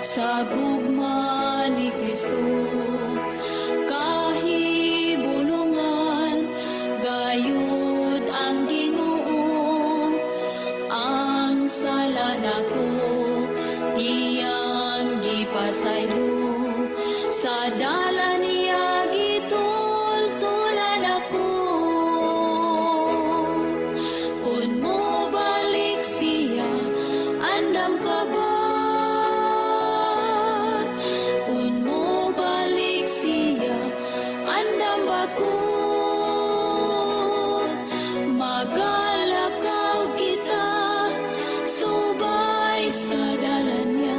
sa gugma ni Kristo. Kahibulungan gayud ang Ginoo, ang sala nako iyang gipasaylo, sa dalan niya gitultulan ako. Kun mo balik siya, andam ka ba? Kun mo balik siya, andam ba ko? Magalakaw kita, subay sa dalan niya,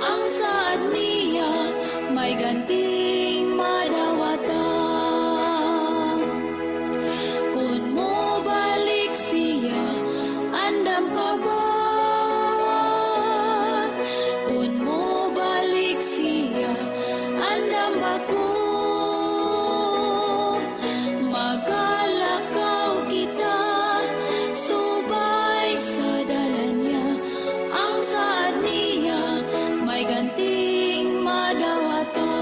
ang saad niya may ganting madawata. Kun mo balik siya, andam ka ba? Kun mo balik siya, andam ba ko? Magalakaw kita, subay sa dalan niya, ang saad niya may ganting madawata.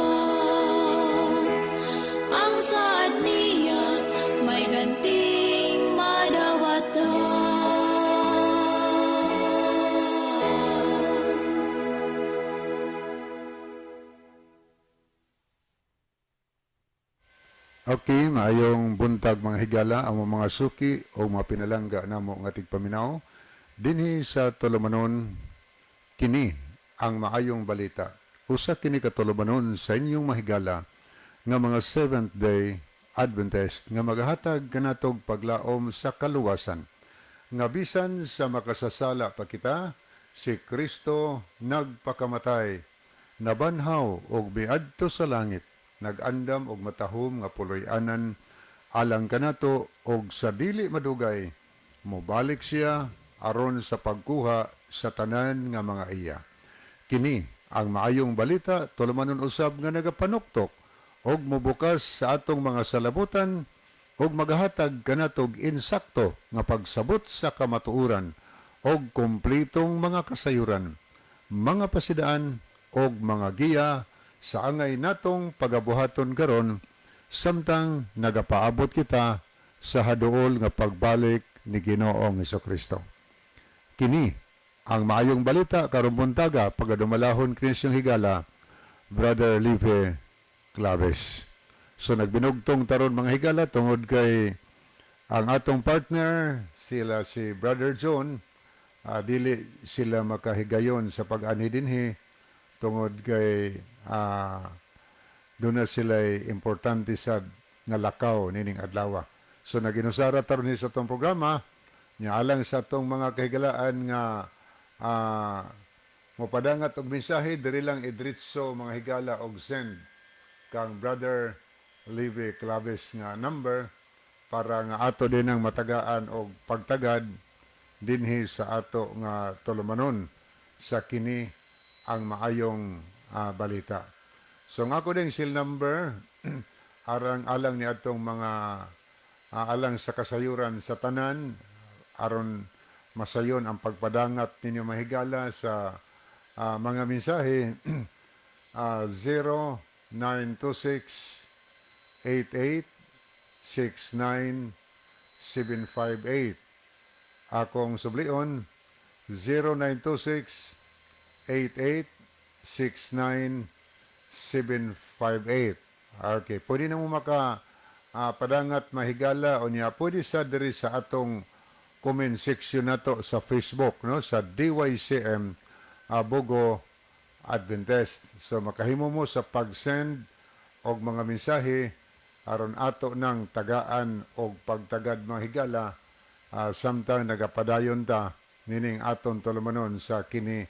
Ang saad niya may ganting madawata. Okay, maayong buntag mga higala, ang mga suki o mga pinalangga namo nga tigpaminaw. Dinhi sa tulumanon, kini ang maayong balita. Usa kini katulumanon sa inyong mahigala nga mga Seventh-day Adventist nga maghatag kanatog paglaom sa kaluwasan. Nga bisan sa makasasala pa kita, si Kristo nagpakamatay, nabanhaw og miadto sa langit, nagandam og matahom nga puloy-anan alang kanato og sa dili madugay mobalik siya aron sa pagkuha sa tanan nga mga iya. Kini ang maayong balita tulumanon usab nga nagapanuktok og mobukas sa atong mga salabutan og maghatag kanatog insakto nga pagsabot sa kamatuoran og kumpletong mga kasayuran, mga pasidaan og mga giya sa angay natong pagabuhaton karon samtang nagapaabot kita sa haduol nga pagbalik ni Ginoong Hesukristo. Kini ang maayong balita karon buntaga pagadumalahon Kristong higala, Brother Live Claves. So nagbinugtong taron mga higala tungod kay ang atong partner sila si Brother John, dili sila makahigayon sa pag-ani dinhi tungod kay doon na sila'y importante sa nalakaw nining adlaw. So naginusara taron ni sa itong programa niya alang sa itong mga kahigalaan nga mopadangat og mensahe diri lang idritso mga higala og send kang Brother Live Claves nga number para nga ato din ang matagaan og pagtagad dinhi sa ato nga tulumanon sa kini ang maayong balita. So nga ko ding seal number alang ni atong mga alang sa kasayuran sa tanan aron masayon ang pagpadangat ninyo mahigala sa mga mensahe 0926-88-69758. Akong sublion 0926-88-69758. Okay, pwede na mo padangat mahigala o niya pwede sa diri sa atong comment section nato sa Facebook, no, sa DYCM Bogo Adventist. So makahimo mo sa pag-send og mga mensahe aron ato nang tagaan og pagtagad mga higala samtang nagapadayon ta nining aton tulumanon sa kini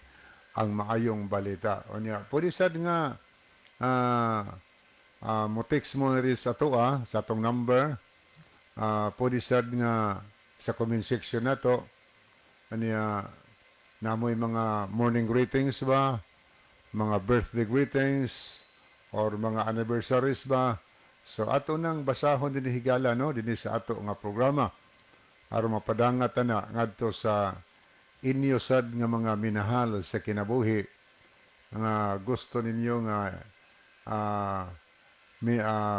ang maayong balita. O niya pwede sad nga mo text mo rin sa to sa atong number. Pwede sad nga sa comment section na to niya namoy mga morning greetings ba, mga birthday greetings or mga anniversaries ba. So ato nang basahon din higala no dinhi sa ato nga programa aron mapadangat na ngadto sa inyo sad nga mga minahal sa kinabuhi nga gusto ninyo nga ah,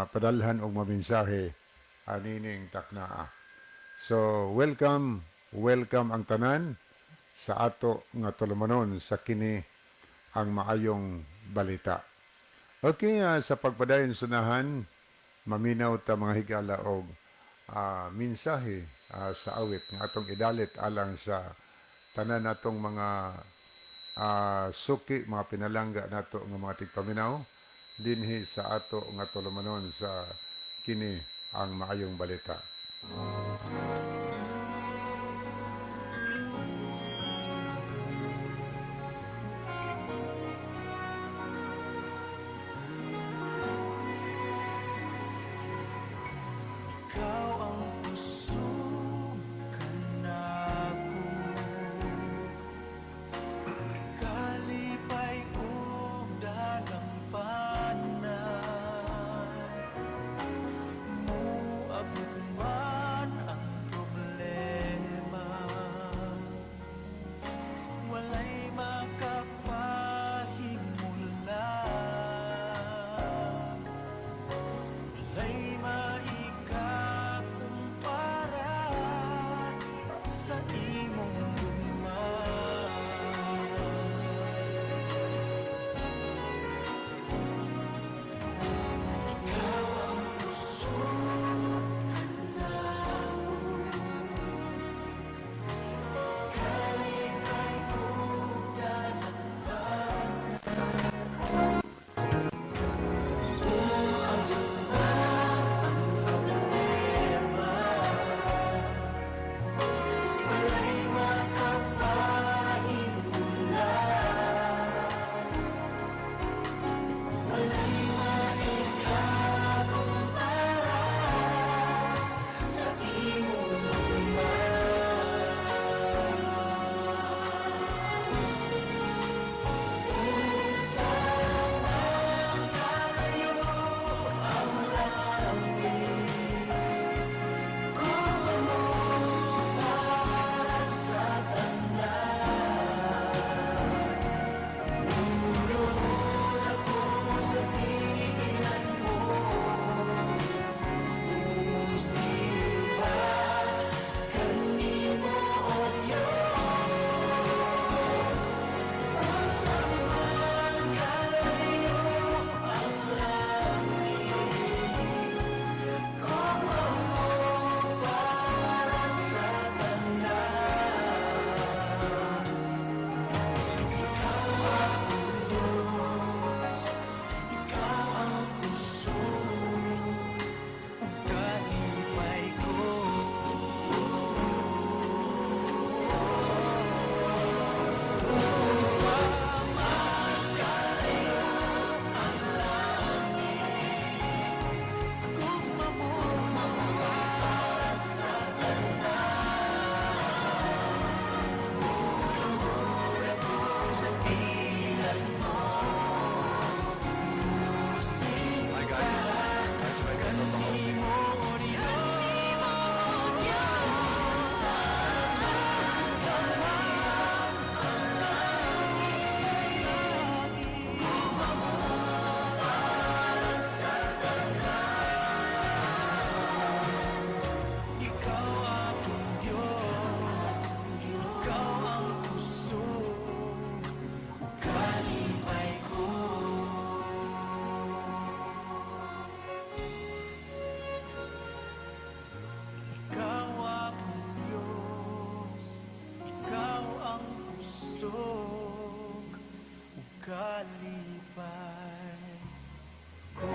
padalhan og maminsahe anining taknaa. So, welcome ang tanan sa ato nga tulumanon sa kini ang maayong balita. Okay, sa pagpadayon sunahan, maminaw ta mga higala og mensahe sa awit nga atong idalit alang sa tanan natong mga suki, mga pinalangga nato nga mga tigpaminaw dinhi sa ato nga tulumanon sa kini ang maayong balita. Ikaw ang kusog kanako, kalipay ug dalampanan. Moabot man ang problema, walay makapahimulan, walay maikakumpara sa imong gugmad. Ikaw ang kusog kanako, kalipay ug dalampanan. Kalipay ko.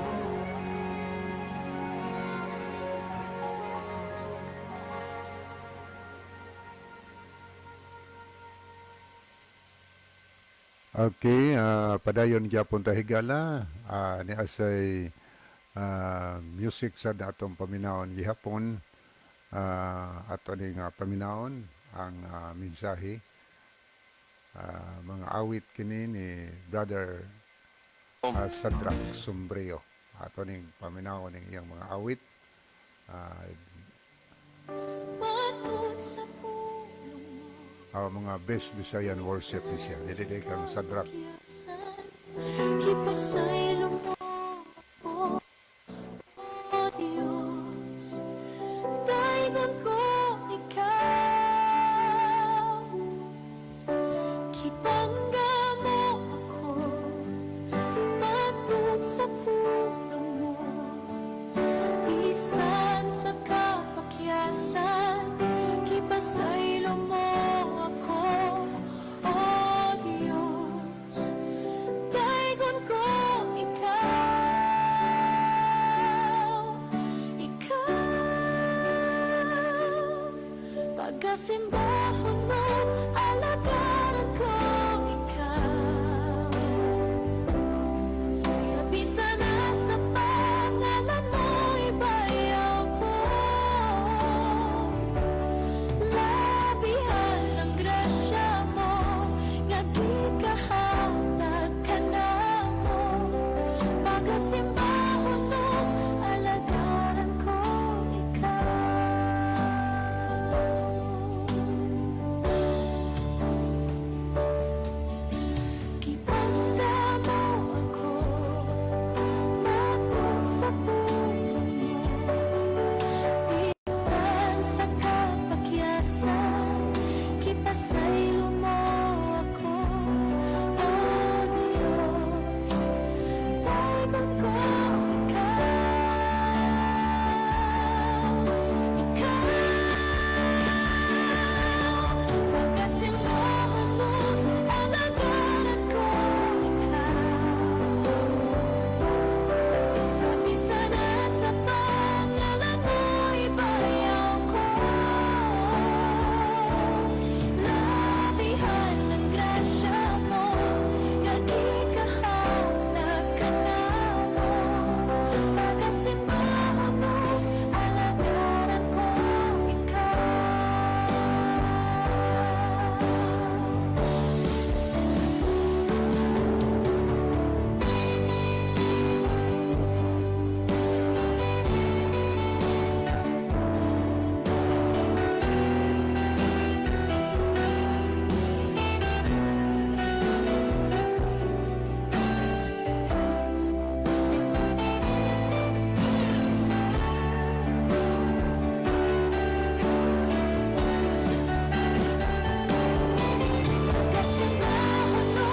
Okay, padayon gyapon ta higala ni asay music sa atong paminawon gihapon ato ni nga paminawon ang mensahe mga awit kini ni Brother Sadrak Sombreo. Ato ning paminawon ning iyang mga awit. Matod sa pulong mo, Mga best Visayan worship ni siya. Nililay kang Sadrak sa Ipasaylo mo ako, O Diyos. Dahilan ko ikaw. Kibangga mo ako, patod sa pulong mo. Isan sa kapakyasan, kipasaylo mo ako, O Diyos. Dahilan ko ikaw. Pagkasimbahon mo, alagaran ko ikaw. Sa bisa na sa pangalan mo, ibayaw ko. Labihan ng grasya mo, nga gikahatag ka na mo. Pagkasimbahon mo, alagaran ko ikaw. Kibangga mo ako, matod sa pulong mo. Isan sa kapakyasan, kipasaylo mo ako, O Diyos. Dahilan ko pagkasimbahon mo, alagaran ko ikaw. Sa bisa na sa pangalan mo, ibayaw ko. Labihan ng grasya mo, nga gikahatag ka na mo. Pagkasimbahon mo, alagaran ko ikaw. Pagkasimbahon mo,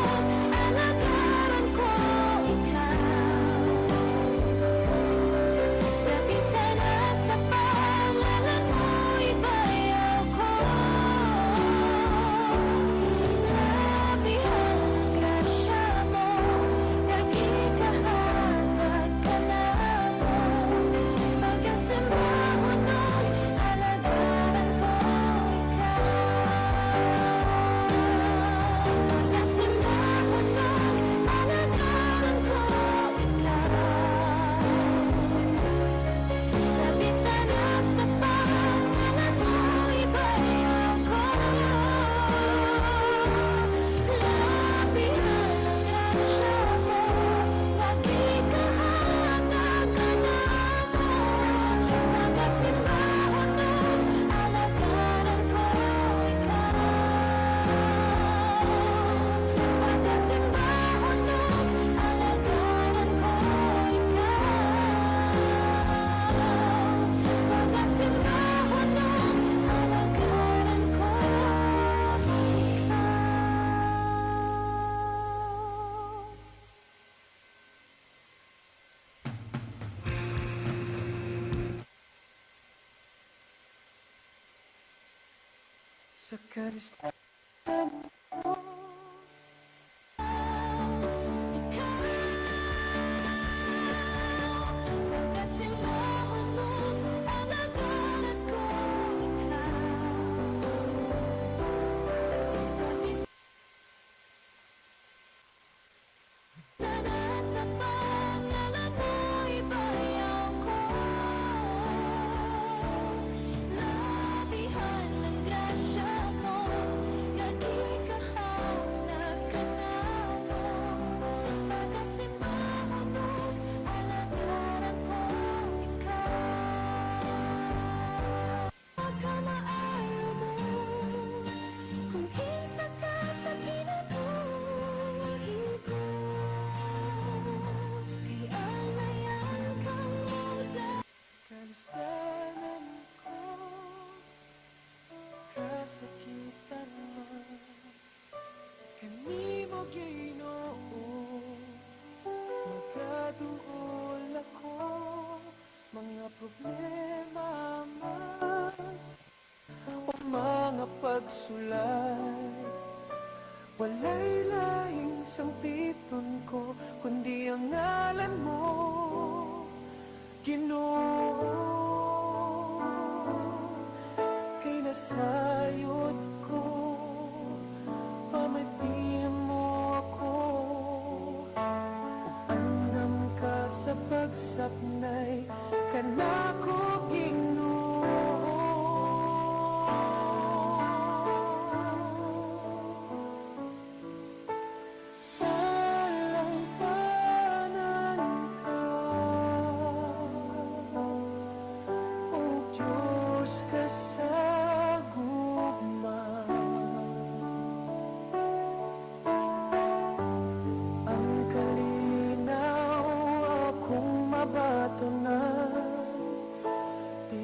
alagaran ko ikaw. Sa bisa na sa pangalan mo, ibayaw ko. Labihan ng grasya mo, nga gikahatag ka na mo. Pagkasimbahon mo, alagaran ko ikaw. Pagkasimbahon mo, alagaran ko ikaw. Sa bisa na sa pangalan mo, ibayaw ko. Labihan ng grasya mo, nga gikahatag ka na mo. Pagkasimbahon mo, alagaran ko ikaw. Pagkasimbahon mo, alagaran ko ikaw. Pagkasimbahon mo, alagaran ko Sa karisma Pagkasimbahon mo, alagaran ko ikaw. Sa bisa na sa pangalan mo, ibayaw ko. Labihan ng grasya mo, pagsulat. Walay laing sampiton ko, kundi ang ngalan mo, Ginoo. Kay nasayod ko, pamatihan mo ako, andam ka sa pagsapnay, kanako Ginoo. Talampanan ka, O Diyos kasagugma. Ang kalinaw akong mabatunan, di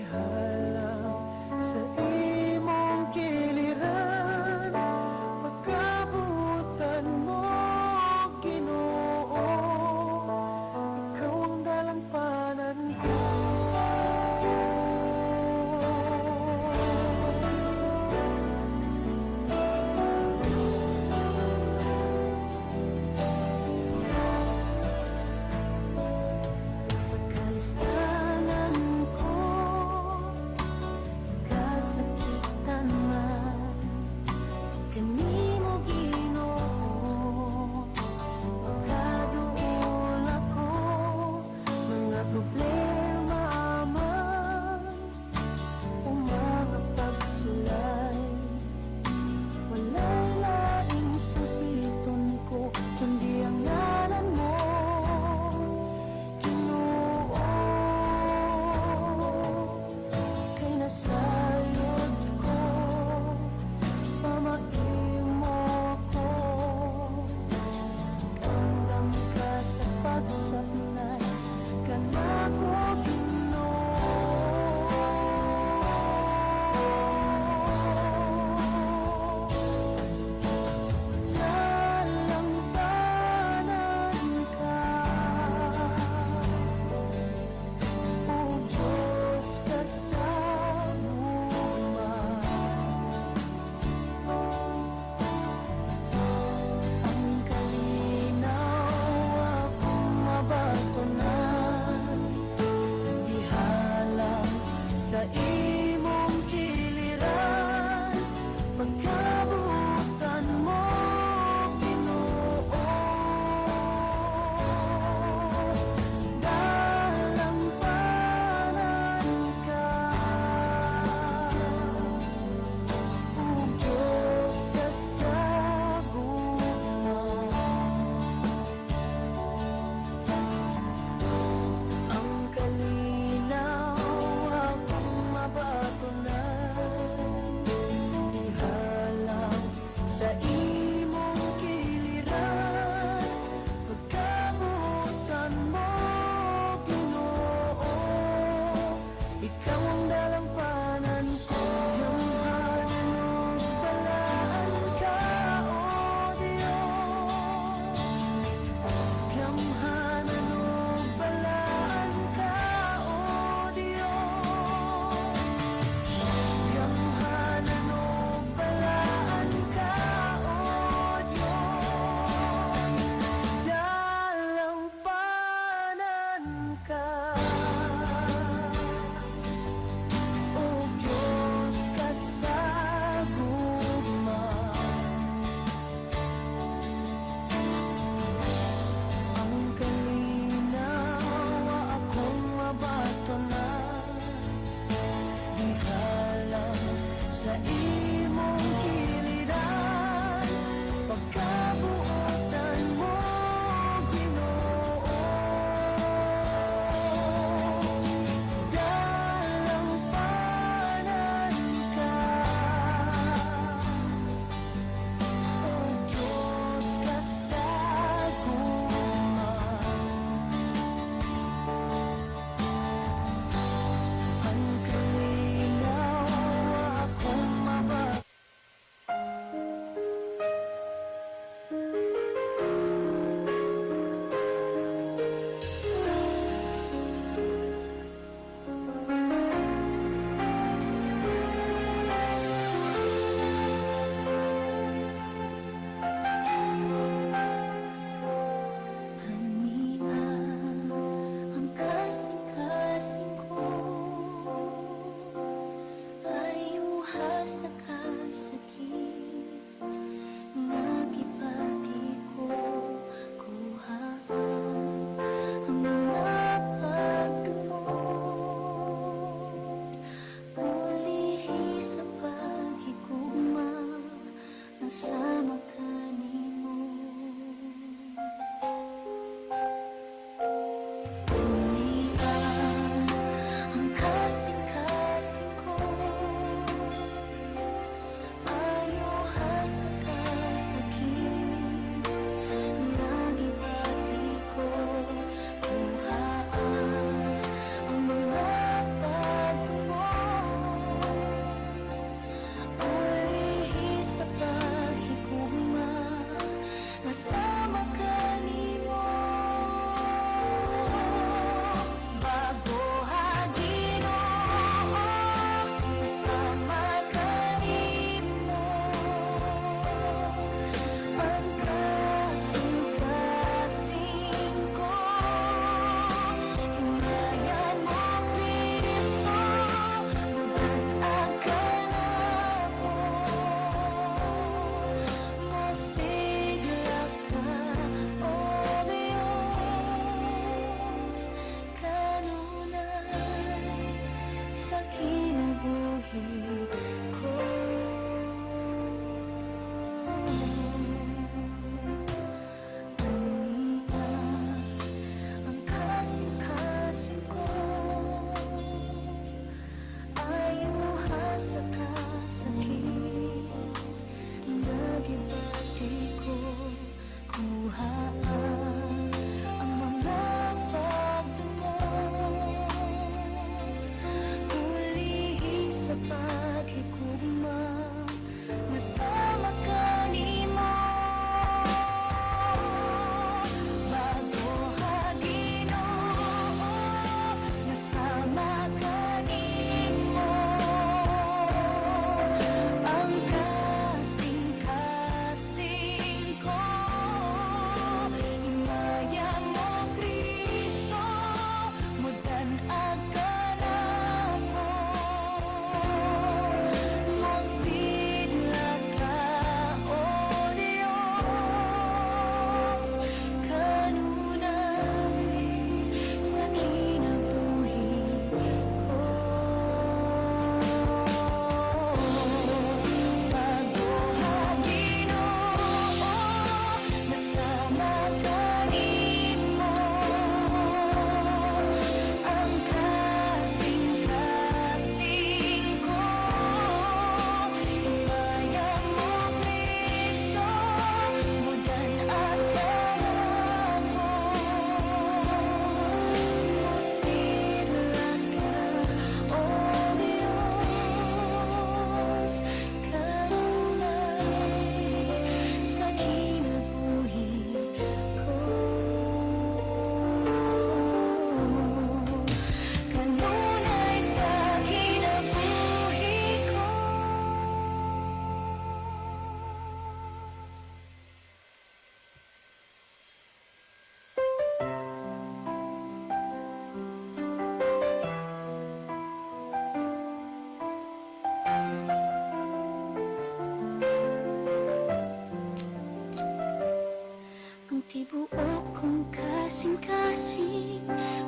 tibuok kong kasing-kasing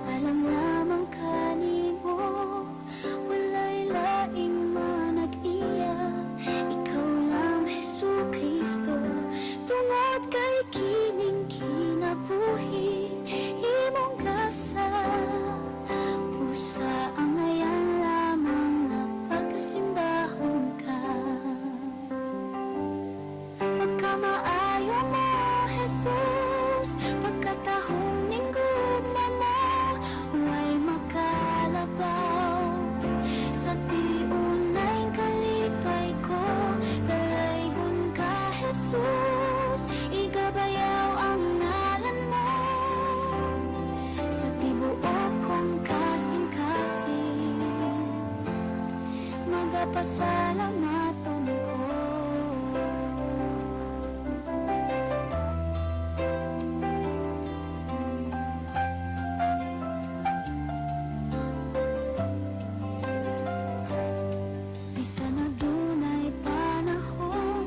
alang lamang kanimo walay laing manag-iya ikaw lang Hesu Kristo tungod kay kining kinabuhi imong gasa pusa ang ayan lamang nga pagkasimbahon ka pagkamaayo mo Jesus pagkatahong ning gugma mo way makalabaw sa tiunay kalipay ko dalaygon ka Jesus igabayaw ang ngalan mo sa tibuok kong kasing-kasing magapasalamaton ko bisan adunay panahon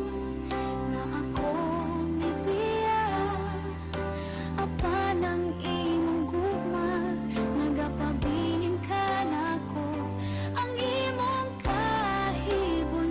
nga akong gibiya apan ang imong gugma nagapabilin ka nako ang imong kahibulon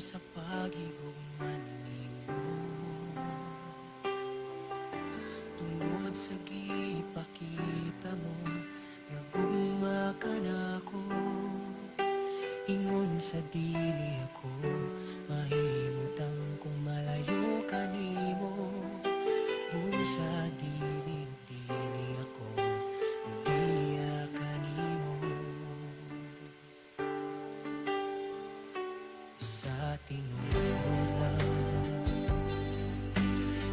sa pagigugman nimo. Tungod sa gipakita mo, nagugma ka na ako. Ingon sa dili ako, mahimutang kung malayo ka nimo. Busa dili ako, ubiya ka nimo. Sa tinuod lang,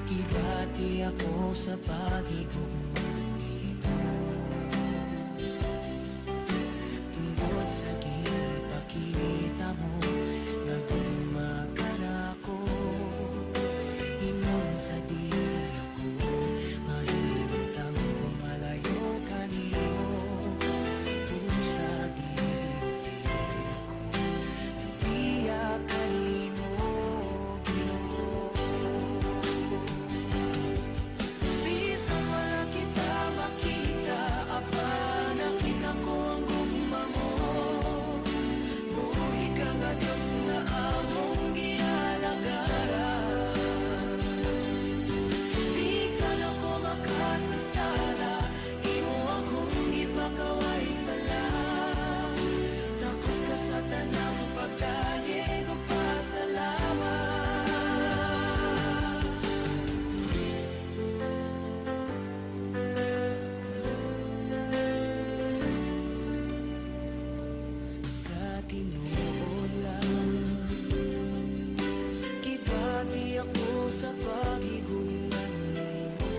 gibati ako sa pagigugman nimo. Tungod sa gipakita mo, nagugma ka na ako. Ingon sa dili ako, mahimutang kung malayo ka nimo. Busa dili ako, ubiya ka nimo, Ginoo. Bisan wala kita makita, apa nakita ko ang gugma mo. Buhi ka nga Diyos nga among gihalagaran. Bisan ako makasasala, imo akong ipakaway sala. Takos ka sa tanang pagdayeg ug pasalamat. Sa tinuod lang, gibati ako sa pagigugman nimo.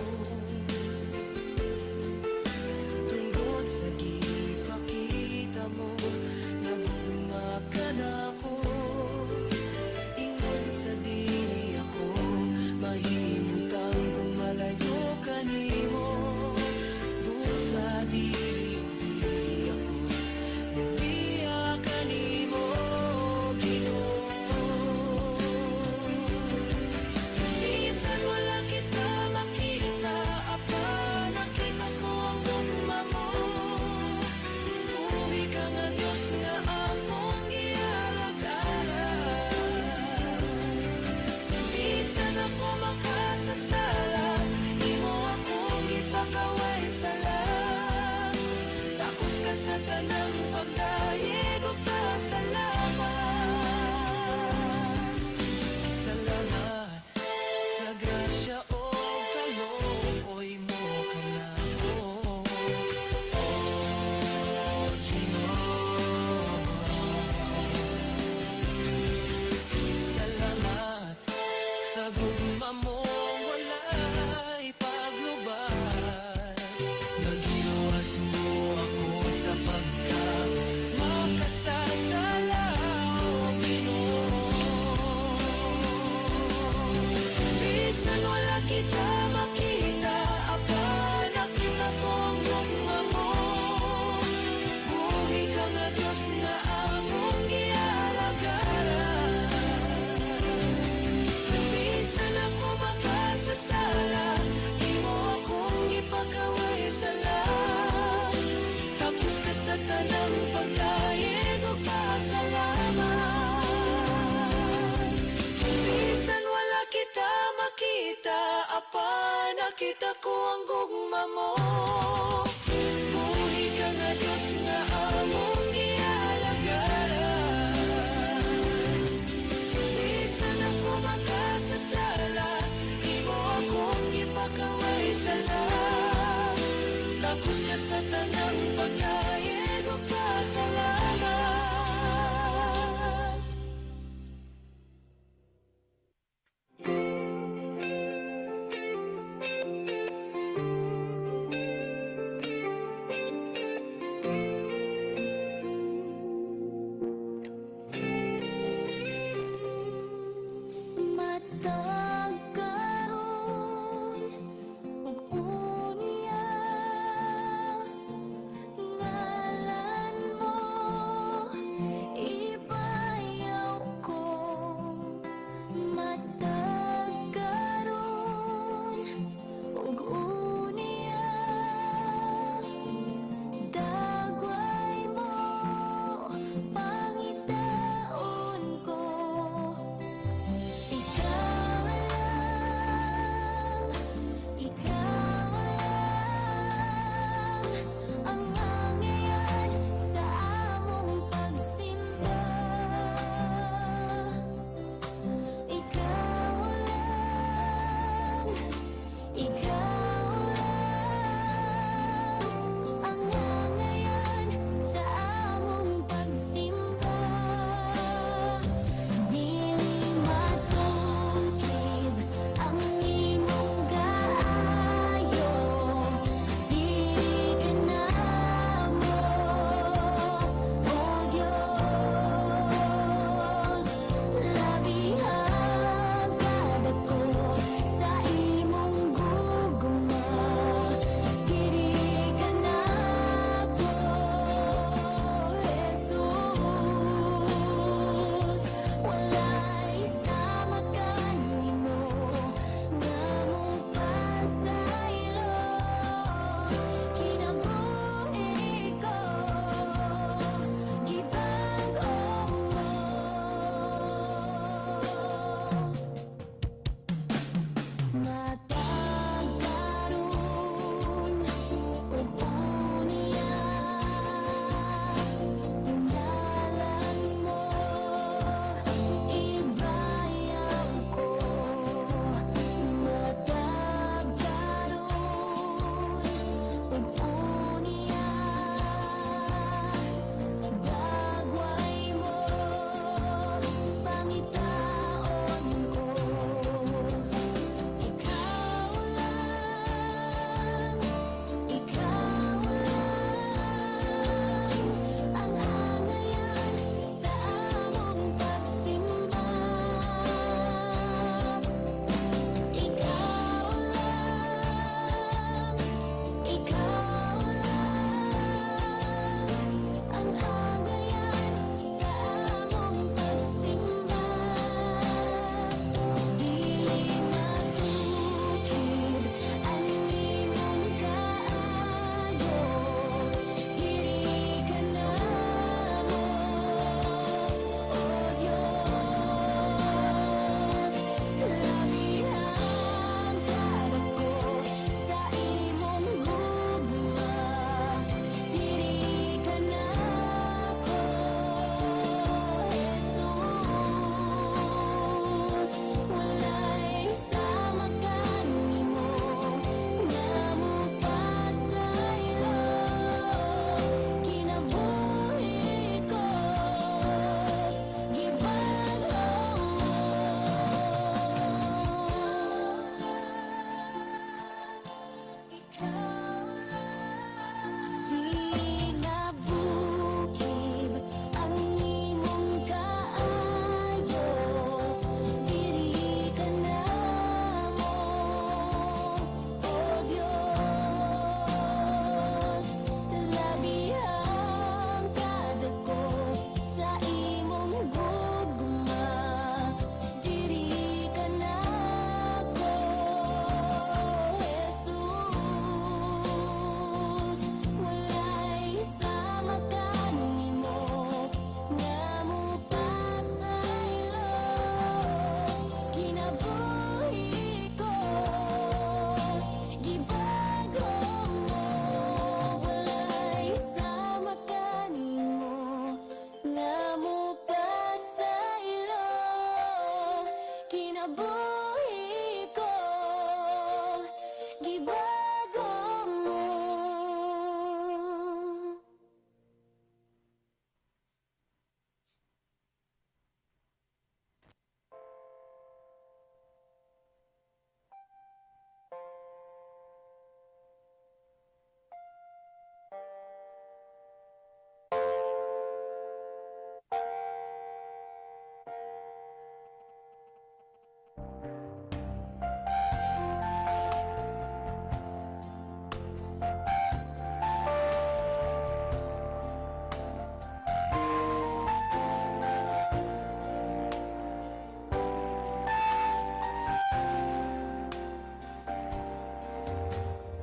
Tungod sa gipakita mo, nagugma ka na ako. Ingon sa dili ako, mahimutang kung malayo ka nimo. Busa dili ako, ubiya ka nimo, Ginoo. Bisan kinabuhi ko gibago mo.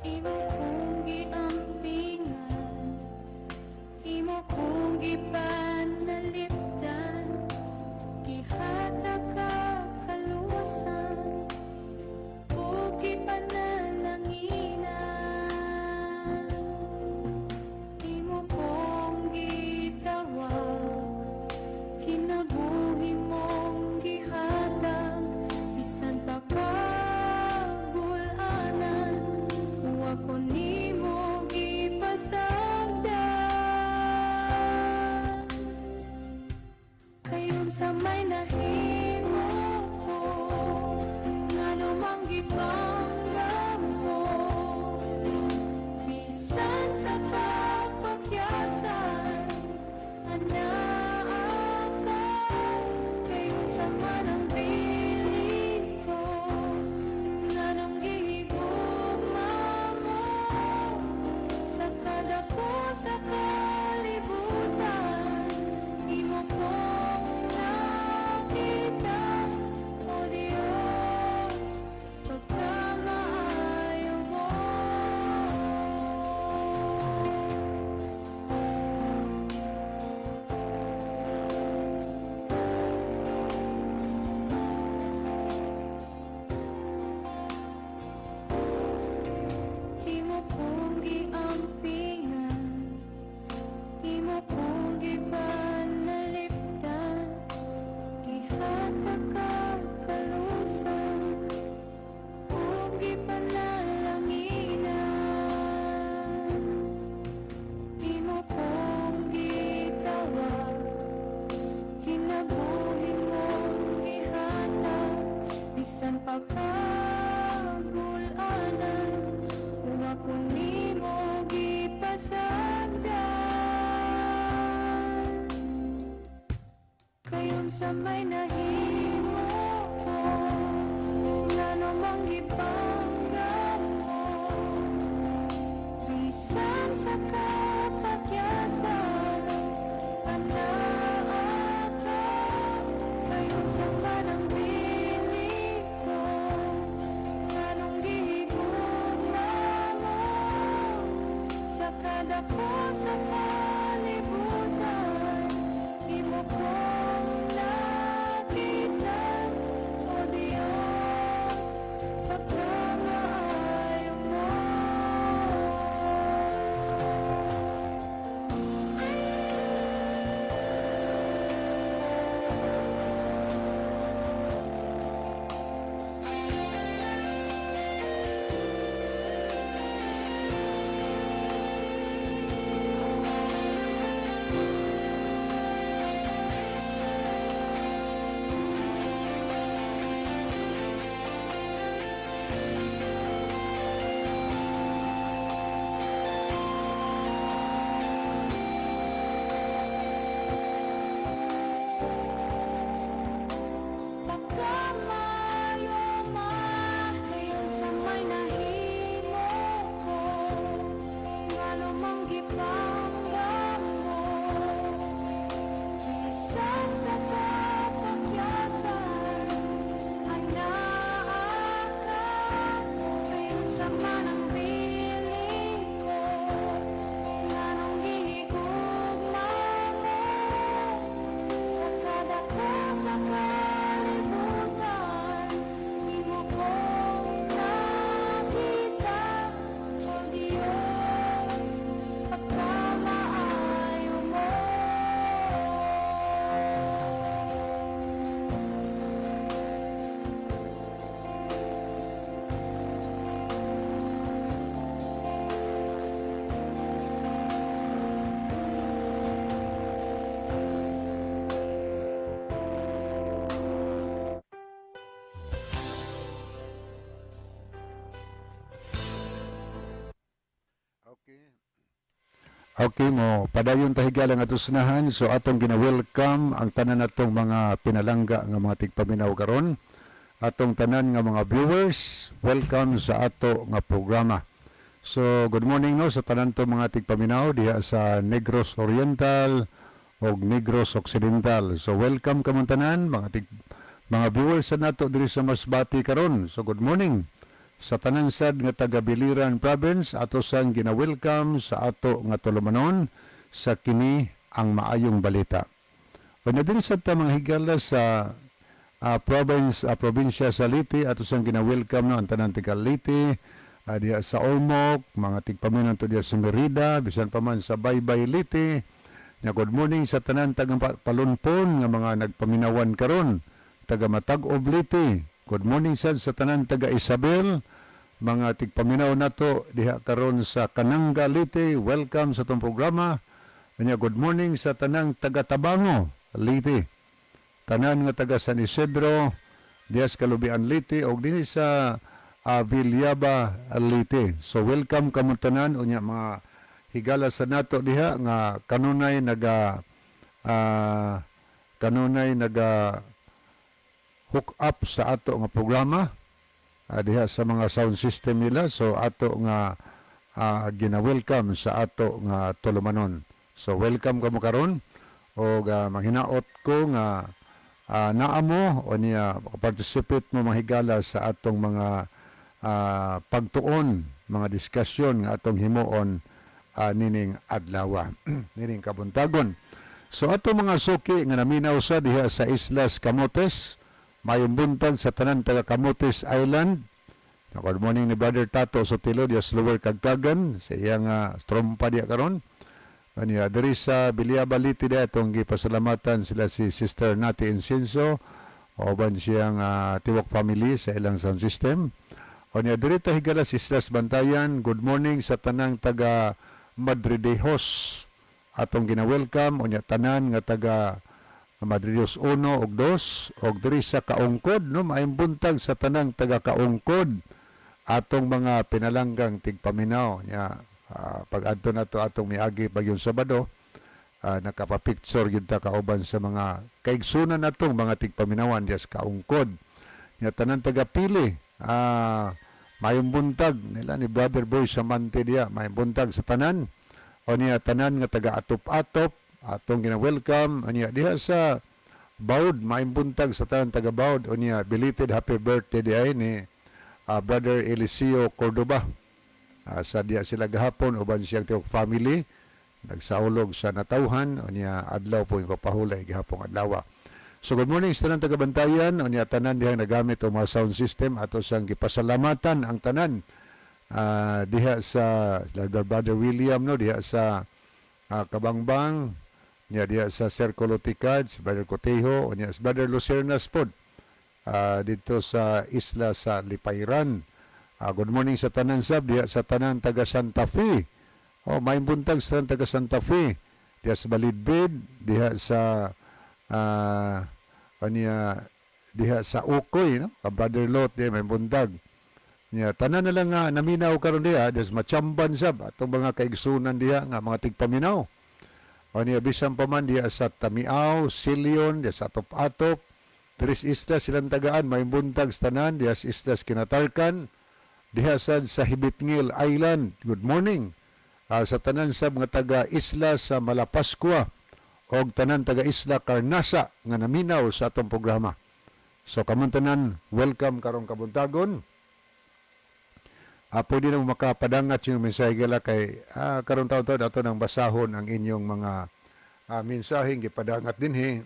Imo kong giampingan, imo kong gipanalipdan, gihatag ka kaluwasan, o gipanalanginan. Imo kong gitawag, kinabuhi mong gihatag, bisan pa kagulanan, wa ko nimo gipasagdan. Kayon sa may nahimo ko, ngano mang gipanggap mo, bisan sa kapakyasan, anak ka. Kayon sa manang pili ko, nganong gihigugma mo, sa kadako sa kalibutan, imo kong nakita, o Diyos, pagkamaayo mo. Imo kong giampingan, imo kong gipanalipdan, gihatag ka kalusan, o gipanalanginan. Imo kong gitawag, kinabuhi mong gihatag, bisan pa kagulanan, wa ko nimo gipasagdan. Kayon sa may nahimo ko, ngano mang gipanggap mo, bisan sa kapakyasan, anak ka. Kayon sa manang pili ko, nganong gihigugma mo, sa kadako sa kalibutan, imo kong nakita, o Diyos, pagkamaayo mo. Okay mo, padayon tahigala nga tusnahan. So atong gina-welcome ang tanan natong mga pinalangga nga mga tigpaminaw karon. Atong tanan nga mga viewers, welcome sa ato nga programa. So good morning no sa tanan to mga tigpaminaw diha sa Negros Oriental o Negros Occidental. So welcome kamong tanan mga viewers sa nato diri sa Masbati karon. So good morning sa tanan sad nga taga Biliran Province, ato sang gina-welcome sa ato nga tulumanon sa kini ang maayong balita. O na din sa mga higala sa probinsya sa Liti, ato sang gina-welcome no ang tanan taga Liti, diya sa Ormoc, mga tigpaminan to diya sa Merida, bisan pa man sa Baybay Liti. Nga good morning sa tanan taga Palunpon nga mga nagpaminawan karon, taga Matag-Ob Liti. Good morning sad sa tanan taga Isabel, mga tigpaminaw nato diha karon sa Kananga Liti. Welcome sa tong programa. Anya good morning sa tanang taga Tabango Liti. Tanan nga taga San Isidro, diha sa Kalubian Liti og dinhi sa Villaba Liti. So welcome kamo tanan unya mga higala sa nato diha nga kanunay naga hook up sa ato nga programa diha sa mga sound system nila. So ato nga gina-welcome sa ato nga tulumanon. So welcome kamo karon o manghinaot ko nga naamo o niya participate mo mahigala sa atong mga pagtuon, mga diskusyon nga atong himuon nining adlaw nining kabuntagon. So ato mga suki nga naminaw sa diha sa Islas Camotes, mayong buntag sa tanan taga Camotes Island. Good morning ni Brother Tato Sotelo diya sa Lower Kagkagan sa iyang trompa diya karon. Anya diri sa Biliaba Liti diya itong gipasalamatan sila si Sister Nati Incenso oban siyang tiwak family sa ilang sound system. Anya diri ta higala si Islas Bantayan. Good morning sa tanang taga Madridejos. Atong gina-welcome unya tanan nga taga Madridejos 1 ug 2 og diri sa Kaungkod no maayong buntag sa tanang taga Kaungkod atong mga pinalanggang tigpaminaw nya pag-adto nato atong miagi pagyong Sabado nakapapicture gyud ta kauban sa mga kaigsunan natong mga tigpaminawan diya sa Kaungkod nya tanan taga Pili maayong buntag nila ni Brother Boy Samante diya maayong buntag sa tanan o niya tanan nga taga Atop-Atop atong gina-welcome aniya diha sa Baud maayong buntag sa tanan taga Baud o niya belated happy birthday diay ni Brother Eliseo Cordoba. Sa diya sila gahapon uban siyang tiok family nagsaulog sa natawhan o niya adlaw po yung papahulay gahapong adlaw. So good morning sa tanan taga Bantayan o niya tanan diha nagamit o mga sound system ato sang gipasalamatan ang tanan diha sa Brother William no diha sa Kabangbang niya diya sa Circulo Ticad, si Brother Cotejo, o niya si Brother Lucernas pod dito sa isla sa Lipayran. Good morning sa tanan sab diya sa tanan taga Santa Fe. May buntag sa taga Santa Fe. Diya sa Balidbid, diya sa diya sa Ukoy, no? Brother Lot diya may buntag. Niya tanan na lang nga naminaw karon diya sa Machamban sab atong mga kaigsunan diya nga mga tigpaminaw. O niya bisan pa man diya sa Tamiao, Silion, diya sa Atop-Atop, Tris Islas silang tagaan, may buntag sa tanan, diya sa Islas Kinatarkan, diya sa Hibitngil Island. Good morning. Sa tanan sa mga taga Isla sa Malapascua o tanan taga Isla Carnasa nga naminaw sa atong programa. So kamon tanan, welcome karong kabuntagon. Pwede na makapadangat yung mensahe gala kay karon taon-taon ato nang basahon ang inyong mga mensaheng gipadangat dinhi.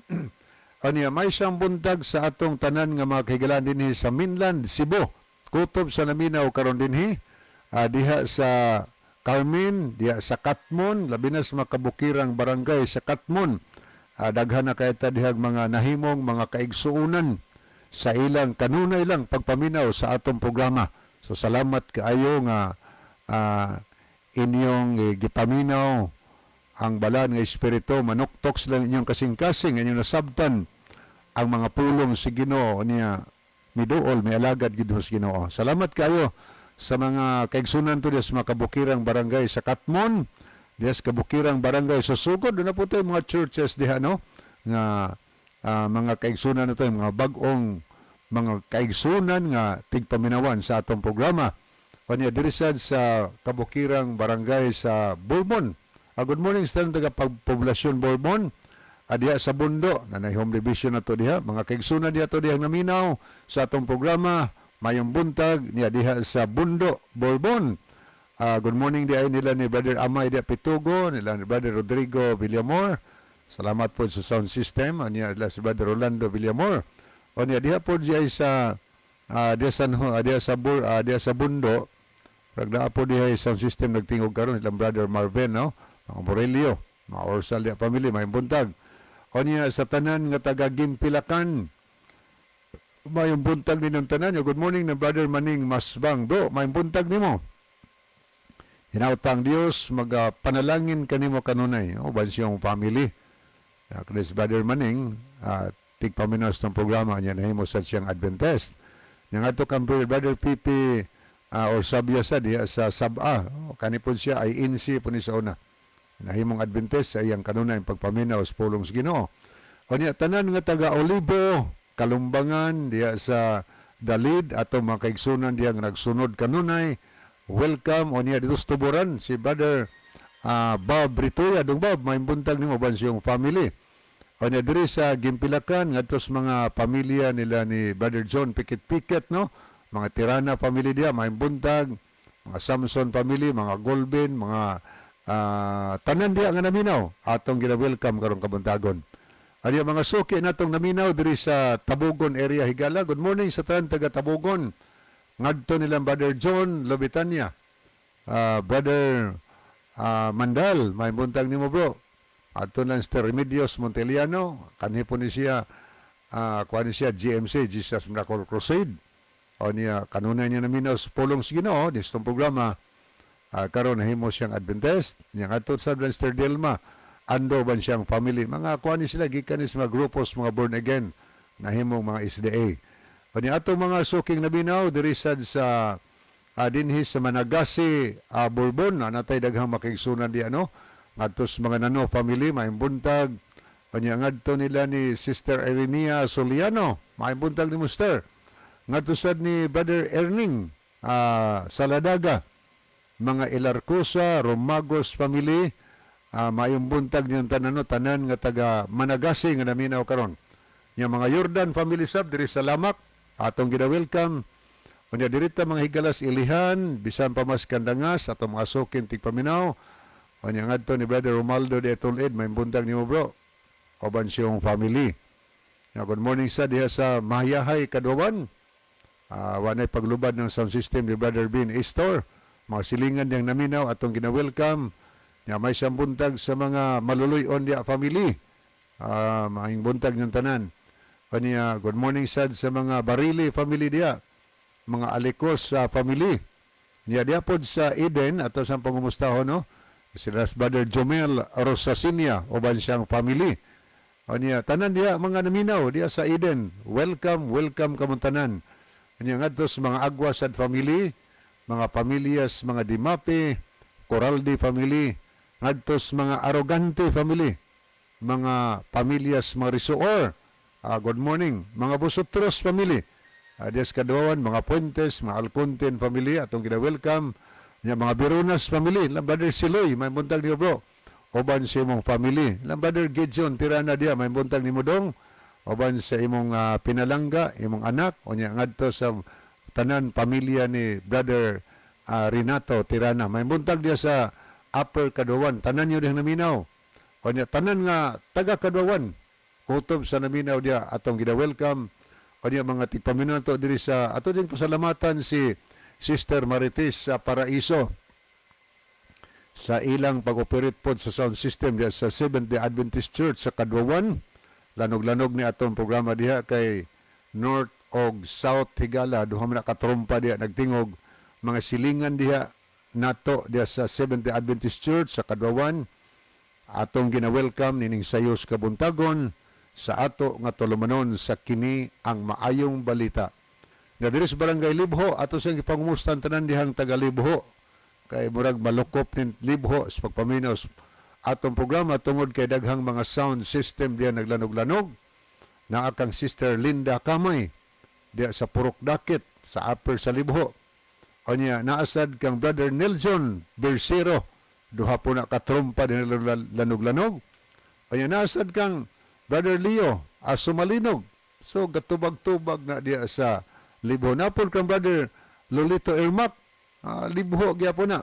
Aniya may isang buntag sa atong tanan nga mga kahigalan dinhi sa Mainland, Cebu. Kutob sa naminaw karon dinhi diha sa Carmen, diha sa Katmon, labi na sa makabukirang barangay sa Katmon. Daghan na kay ta dihag mga nahimong mga kaigsuunan sa ilang kanunay lang pagpaminaw sa atong programa. So salamat kaayo nga inyong gipaminaw ang balan nga espiritu manuktok sila inyong kasing-kasing inyong nasabtan ang mga pulong si Ginoo niya miduol may alagad gid sa Ginoo. Salamat kaayo sa mga kaigsunan to sa mga kabukirang barangay sa Katmon diha sa kabukirang barangay sa sugod na po tayo mga churches diha no nga mga kaigsunan na tayo, mga bagong mga kaigsunan nga tigpaminawan sa atong programa. Kanya diri sad sa kabukirang barangay sa Bourbon. Good morning sa taga poblasyon Bourbon. Diha sa Bundo, nanay home division na to diha. Mga kaigsunan diha to diha naminaw sa atong programa. Mayong buntag niya diha sa Bundo, Bourbon. Good morning diha nila ni Brother Amay diha Pitugo, nila ni Brother Rodrigo Villamor. Salamat po sa sound system. Niya si Brother Rolando Villamor. O niya diha po diha sa diha sa Bundo. Ragda po diha sound system nagtingog karon ilang Brother Marvin no. Mga Morelio, mga Orsal diha family mayong buntag. O niya sa tanan nga taga Ginpilakan. Mayong buntag ninyong tanan. Good morning na Brother Maning Masbang. Bro, mayong buntag nimo. Hinaut pang Dios magpanalangin kanimo kanunay. Uban siyang family. Chris Brother Maning, tigpaminos ng programa niya na himo sa siyang Adventist. Yang ato kang Brother Pipi or Sabya sa diya sa Saba. Kanipon siya ay insi po ni sa una. Nahimong Adventist ay ang kanunay pagpaminaw sa pulong sa Ginoo. O niya tanan nga taga Olivo, Kalumbangan diya sa Dalid ato mga kaigsunan diya nga nagsunod kanunay. Welcome o niya dito sa Tuburan si Brother Bob Ritoya. Dong Bob, may buntag nimo ban siyang family. O niya diri sa Ginpilakan ngadto sa mga pamilya nila ni Brother John Pikit no. Mga Tirana family diya, may buntag, mga Samson family, mga Golben, mga tanan diya nga naminaw atong gina-welcome karong kabuntagon. Ari mga suki natong naminaw diri sa Tabugon area Higala. Good morning sa tanan taga Tabugon. Ngadto nilang Brother John Lobitania. Brother Mandal, may buntag nimo bro. Ato lang sa Remedios Monteliano, kanhi po ni siya kuan siya GMC Jesus Miracle Crusade. O niya kanunay niya naminaw sa pulong sa Ginoo di sa programa. Karon nahimo siyang Adventist, niya ato sa Mr. Delma, ando ban siyang family. Mga kuan sila gikan sa mga grupos mga born again, nahimo mga SDA. O niya ato mga suking nabinaw diri sad sa dinhi sa Managasi, Bourbon, natay daghang makigsunan di ano. Ngadto sa mga Nano family, may buntag. O niya ngadto nila ni Sister Irenia Soliano, may buntag ni Muster. Ngadto sad ni Brother Erning Saladaga, mga Ilarcusa, Romagos family, mayong buntag niyang tanan nga taga Managasi nga naminaw karon. Yung mga Jordan family sab diri sa Lamak, atong gina-welcome. Unya dirita mga higalas ilihan, bisan pa mas kandangas, atong mga sukin tigpaminaw. Unya ngadto ni Brother Romaldo de Tulid, may buntag nimo bro. Oban siyong family. Good morning sa diha sa Mahayahay, Kadwawan. Wanay paglubad ng sound system ni Brother Bean Estor. Mga silingan niyang naminaw atong gina-welcome. May siyang buntag sa mga maluluyon diya family. Maing buntag ng tanan. Kanya, good morning sad sa mga Barili family diya. Mga Alikos family. Niya diya pod sa Eden, ato sa pangumustaho no. Sila Brother Jomel Rosasinia, oban siyang family. Kanya, tanan diya mga naminaw diya sa Eden. Welcome kamuntanan. Kanya ngadto sa mga Agwasad family, mga pamilyas, mga Dimape, Coraldi family, ngadtos mga Arrogante family, mga pamilyas, mga Risoor, good morning, mga Busutros family, Dias Kadwawan, mga Puentes, mga Alconten family, atong gina-welcome, mga Birunas family, lang Brother Siloy, may buntag niyo bro, oban sa imong family, lang Brother Gideon, Tirana dia, may buntag ni Mudong, oban sa imong pinalangga, imong anak, o niya ngadto sa tanan pamilya ni Brother Renato Tirana. May buntag dia sa Upper Kadwawan. Tanan niyo din naminaw. O niya, tanan nga taga Kadwawan. Kutob sa naminaw dia atong gina-welcome. O niya mga tigpaminaw to diri sa ato din pasalamatan si Sister Marites sa Paraiso sa ilang pag-operate pod sa sound system dia sa Seventh-day Adventist Church sa Kadwawan. Lanog-lanog ni atong programa diha kay North og South Higala, duha man katrompa diha nagtingog mga silingan diha nato diha sa Seventh-day Adventist Church sa Kadwawan. Atong gina-welcome nining sayos kabuntagon sa ato nga tulumanon sa kini ang maayong balita. Na diri sa Barangay Libho, ato siyang ipangumustan tanan dihang taga Libho. kay murag malukop nin libho sa pagpaminos atong programa tungod kay daghang mga sound system diya naglanog-lanog. Naa kang Sister Linda Kamay diya sa Purok Dakit sa upper sa libho. O niya, naasad kang Brother Nelson Bersero, duha po na katrompa din lanog-lanog. O niya, naasad kang Brother Leo Asumalinog. So, gatubag-tubag na diya sa libho. Napon kang Brother Lolito Ermac, libho gya po na.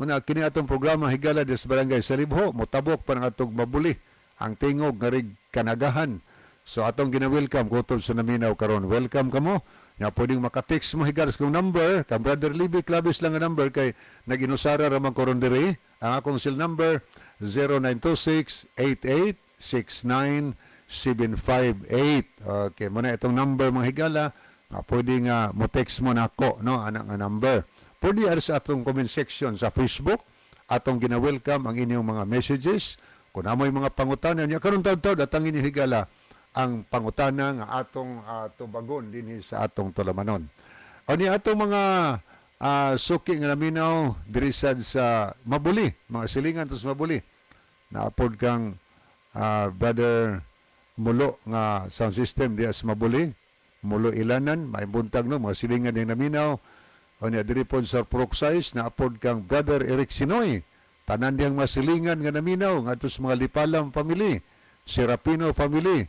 Muna, kini atong programa higala diya sa barangay sa libho, motabok pa ng atong mabuli, ang tingog nga rig kanagahan. So, atong gina-welcome, kutob sa naminaw karon. Welcome ka mo. Nga pwedeng makatext mo higaras kong number, kang Brother Libby Clavis lang ang number kay nag-inusara ramang koron diri. Ang akong cell number 0926-8869-758. Okay, muna itong number mga higala, pwede nga mo text mo na ako, no, anak nga number. Pwede ari sa atong comment section sa Facebook, atong gina-welcome ang inyong mga messages. Kung amoy mga pangutanan niya, karon taw-taw datang inyo higala ang pangutana nga atong tubagon dinhi sa atong tulamanon. O ni atong mga suki nga naminaw diri sad sa Mabuli, mga silingan tos Mabuli. Naapod kang Brother Mulo nga sound system diya sa Mabuli, Mulo Ilanan, may buntag no mga silingan yang naminaw. O ni diri pod sa Proxies naapod kang Brother Eric Sinoy, tanan diyang masilingan nga naminaw ngadto sa mga Lipalam family, Serapino family.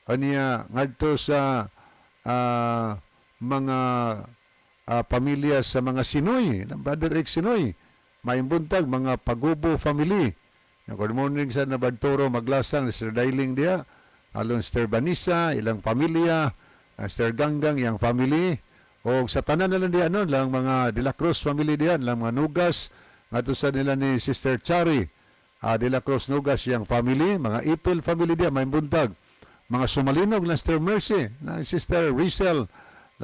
Aniya ngadto sa mga pamilya sa mga Sinoy, ng Brother X Sinoy, may buntag mga Pagubo family. Good morning sa Nabadtoro Maglasang, Sir Dailing dia, alon Sir Banisa, ilang pamilya, Sir Ganggang, iyang family, o sa tanan na lang diyan, lang mga De La Cruz family diyan, lang mga Nugas, ngadto sa nila ni Sister Chari, De La Cruz Nugas, iyang family, mga Ipil family diyan, may buntag. Mga Sumalinog ng Sister Mercy, ng Sister Rizel,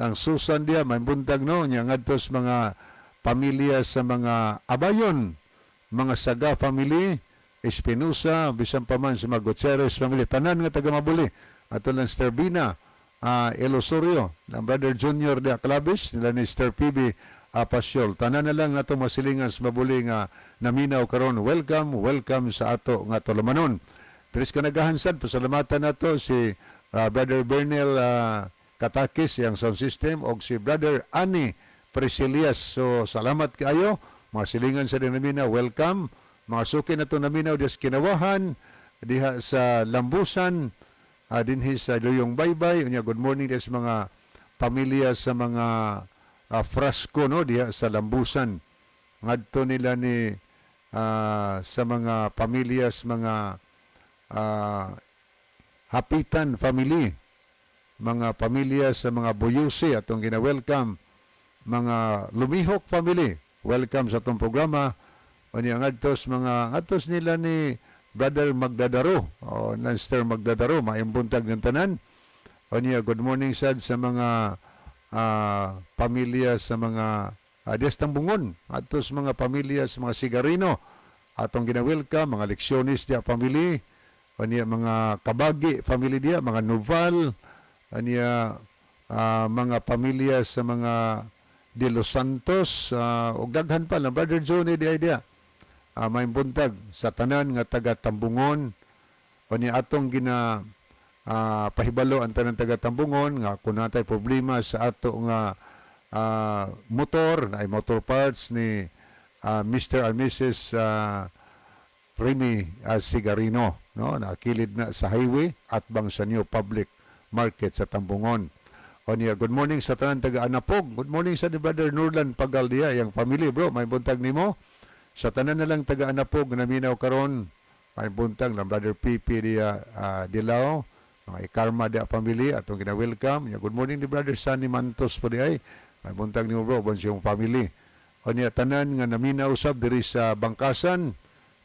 ng Susan dia, may buntag no, niya ngadtos mga pamilya sa mga Abayon, mga Saga family, Espinosa, bisan pa man sa mga Gutierrez family, tanan nga taga Mabuli, ato lang Sister Bina, Elosorio, ng Brother Junior de Aclabis, nila ni Sister PB Pasyol, tanan na lang ato masilingan sa Mabuli nga naminaw karon. Welcome sa ato nga tulamanon. Teres kanagahansan, pasalamatan nato si Brother Bernel Katakis, yang sound system, o si Brother Ani Presilias. So, salamat kayo. Mga silingan sa dinamina, welcome. Mga suki na ito naminaw, diya sa Kinawahan, diha sa Lambusan, dinhi sa Luyong Baybay. Good morning diya sa mga pamilya sa mga Frasco, no, diha sa Lambusan. Ngadto nila ni sa mga pamilya sa mga Hapitan family, mga pamilya sa mga Buyusi atong gina-welcome, mga Lumihok family, welcome sa atong programa. O niya ngadtos mga atos nila ni Brother Magdadaro, o Nanster Magdadaro, maimbuntag ng tanan. O niya good morning sad sa mga pamilya sa mga Destambungon, atos mga pamilya sa mga Sigarino, atong gina-welcome, mga Leksionis dia family. Aniya mga Kabagi family dia, mga Noval, aniya mga pamilya sa mga De Los Santos, ug daghan pa lang Brother Johnny dia. May buntag sa tanan nga taga Tambungon. Aniya atong gina pahibalo ang tanan taga Tambungon nga kun natay problema sa ato nga motor, ay motor parts ni Mr. and Mrs. Remy Sigarino, no, nakilid na sa highway at bang sa New Public Market sa Tambungon. O niya, good morning sa tanan taga Anapog. Good morning sa ni Brother Nurlan Pagaldia, yang family bro, may buntag nimo. Sa tanan na lang taga Anapog naminaw karon, may buntag lang Brother Pipi dia Dilao, mga Ikarma dia family atong gina-welcome. Good morning ni Brother Sunny Mantos po di ay, may buntag nimo bro, yung family. O niya, tanan nga naminaw sab diri sa Bangkasan,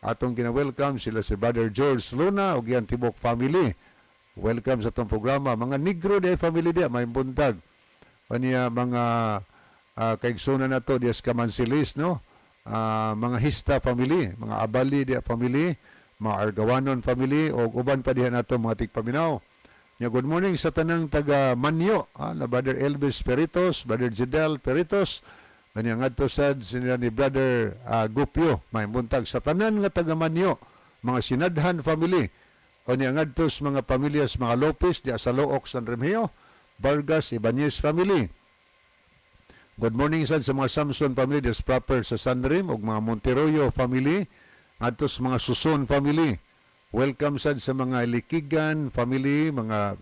atong gina-welcome sila si Brother George Luna o Gian Tibok family. Welcome sa itong programa. Mga Negro day family dia, may buntag. Kanya mga kaigsunan na to, dias Kamansilis, no? Mga Hista family, mga Abali dia family, mga Argawanon family, o uban pa diha na to mga tigpaminaw. Good morning sa tanang taga Manyo, na Brother Elvis Peritos, Brother Jidel Peritos, Kanya ngadto sad sila ni Brother Gupyo, may buntag sa tanan nga taga Manyo, mga Sinadhan family. Kanya ngadto sa mga pamilyas mga Lopez di sa Look, San Remigio, Vargas, Ibanez family. Good morning sad sa mga Samson family des proper sa Sanrim ug mga Monteroyo family, ngadto sa mga Suson family. Welcome sad sa mga Likigan family, mga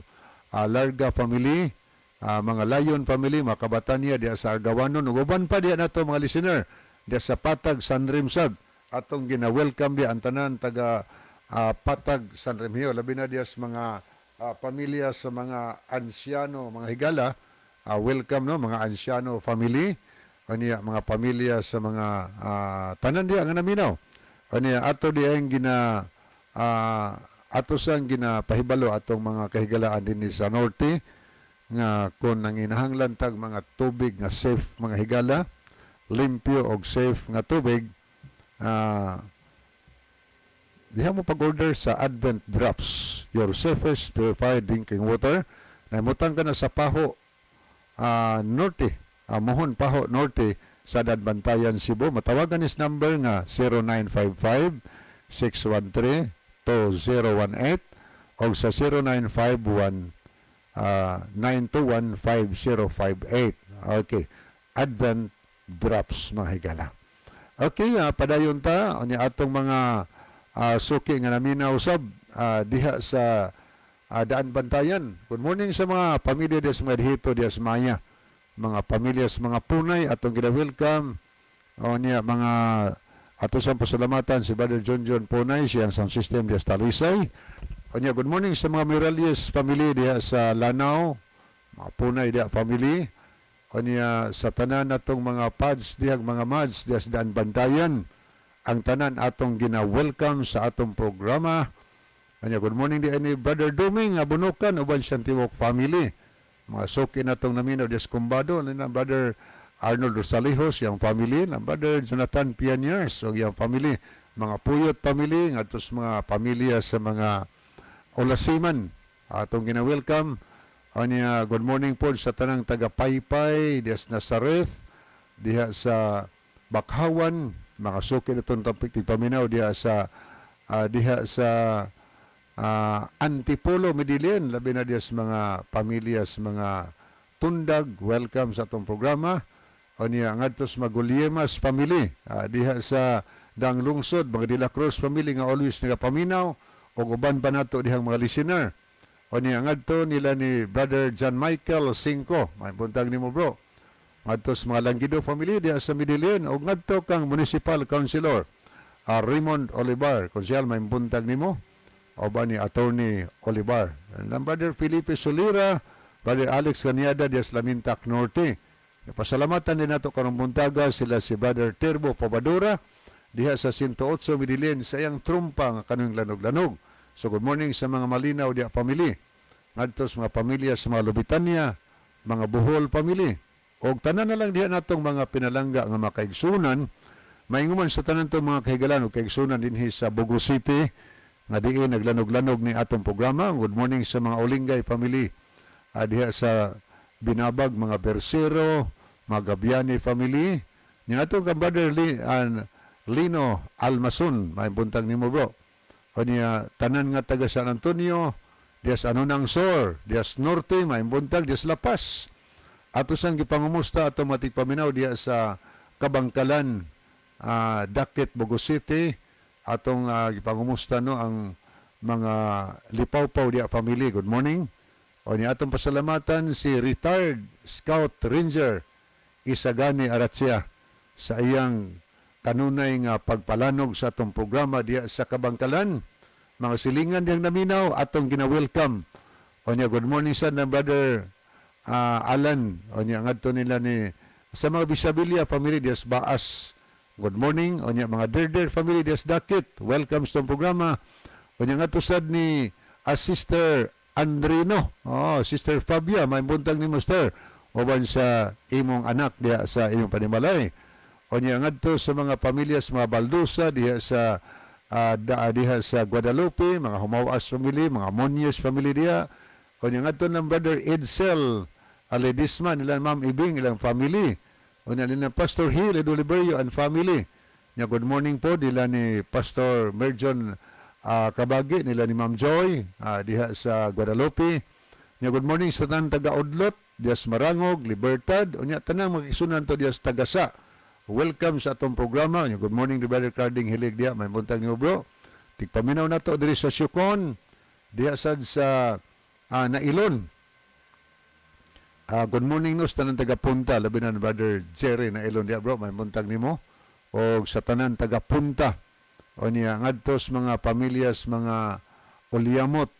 Larga family, mga Layon family, mga Kabatanya diya sa Argawanon, ug uban pa diya nato mga listener diya sa Patag San Rimsab. Atong gina-welcome diya ang tanan taga Patag San Remigio, labi na diya sa mga pamilya sa mga ansyano, mga higala. Welcome no mga ansyano family, kaniya mga pamilya sa mga tanan diya nga naminaw. Kaniya ato diya ang ato sang ginapahibalo atong mga kahigalaan din sa norte nga kung nanginahanglan tag mga tubig nga safe mga higala, limpyo og safe nga tubig, diha mo pag-order sa Advent Drops, your safest purified drinking water. Naimutang ka na sa Paho Norte, Mohon Paho Norte sa Dadbantayan, Cebu. Matawagan is number nga 0955-613-2018 o sa 0951-921-5058. Okay. Advent Drops mga higala. Okay, padayon ta o atong mga suki nga naminaw usab diha sa Daan Bantayan. Good morning sa mga pamilya des mga dihito des Maya. Mga pamilya sa mga punay atong gina-welcome. O niya mga ato sa pasalamatan si Brother John Punay, siyang sound system des Talisay. O niya good morning sa mga Miralles family diha sa Lanao. Mga punay diha family. O niya sa tanan natong mga pads diha mga mads diha sa Daan Bantayan. Ang tanan atong gina-welcome sa atong programa. Kanya, good morning di ni Brother Duming, Abunukan, uban siyang Tiwok family. Mga suki na itong naminaw des Kumbado, na Brother Arnold Rosalihos, yung family, na Brother Jonathan Pianiers, o yung family. Mga Puyot family, nga tos mga pamilya sa mga Olasiman. Atong gina-welcome. Kanya, good morning po sa tanang taga-Paypay, des Nazareth, diha sa Bakhawan, mga suki na itong paminaw, diha sa Antipolo, Medellin, labi na diya sa mga pamilya sa mga Tundag. Welcome sa itong programa. O niya, ngadto sa mga Guliemas family, diha sa Dang Lungsod, mga De La Cruz family nga always nagapaminaw, o uban pa nato dihang mga listener. O niya, ngadto nila ni Brother John Michael Cinco, may buntag ni mo bro. Ngadto sa mga Langido family, diha sa Medellin, o ngadto kang Municipal Councilor, Raymond Olivar, konsyal, may buntag ni mo. O ba ni Attorney Olivar. And Brother Felipe Solira, Brother Alex Caniada de Slamintac Norte. Pasalamatan din nato karong buntaga sila si Brother Terbo Pabadura diha sa 108 Medellin sa iyang trumpa nga kanang lanog-lanog. So good morning sa mga Malinaw diha family. Ngadto sa mga pamilya sa mga Lubitania, mga Bohol family. Og tanan na lang diha natong mga pinalangga nga makaigsunan. Mainguman sa tanan tong mga kahigalan og kaigsunan dinhi sa Bogo City nga diin naglanog-lanog ni atong programa. Good morning sa mga Olingay family diha sa Binabag, mga Bersero, mga Gabiani family. Ni atong ka Brother Lino Almason, may buntag nimo bro. O niya tanan nga taga San Antonio, diha sa Anunang Sur, diha sa Norte, may buntag diha sa La Paz. Ato sang gipangumusta atong matigpaminaw diha sa Kabangkalan, Dakit, Bogo City. Atong gipangumusta no ang mga Lipawpaw diha family. Good morning. O ni atong pasalamatan si retired Scout Ranger Isagani Aratzia sa iyang kanunay nga pagpalanog sa atong programa diha sa Kabangkalan. Mga silingan diyang naminaw atong gina-welcome. O niya good morning sa na Brother Alan. O niya ngadto nila ni sa mga Bisabilia family diha sa Baas. Good morning. O niya mga Derder family des Dakit. Welcome sa programa. O niya nga tusad ni Sister Andrino. Sister Fabia. May buntag ni Master. Oban sa imong anak diya sa imong panimalay. O niya nga sa mga pamilya sa mga Baldusa diya sa Guadalupe. Mga Humawas family. Mga Monyes family diya. O niya nga ng Brother Edsel Aledisman. Ilang Ma'am Ibing. Ilang family. Unya nila Pastor Hill Oliverio and family. Nya good morning po nila ni Pastor Merjon Kabagi, nila ni Ma'am Joy diha sa Guadalupe. Nya good morning sa tanang taga-Udlot, diha sa Marangog, Libertad. Unya tanang makisunan to diha sa Tagasa. Welcome sa atong programa. Nya good morning di Brother Carding Hilig diha, may buntag niyo bro. Tigpaminaw na to diri sa Syukon, diha sad sa Nailon. Good morning no sa tanan taga-Punta, labi na Brother Jerry Nailon diha bro, may buntag nimo. O sa tanan taga-Punta. O niya ngadto sa mga pamilyas, mga Uliamot,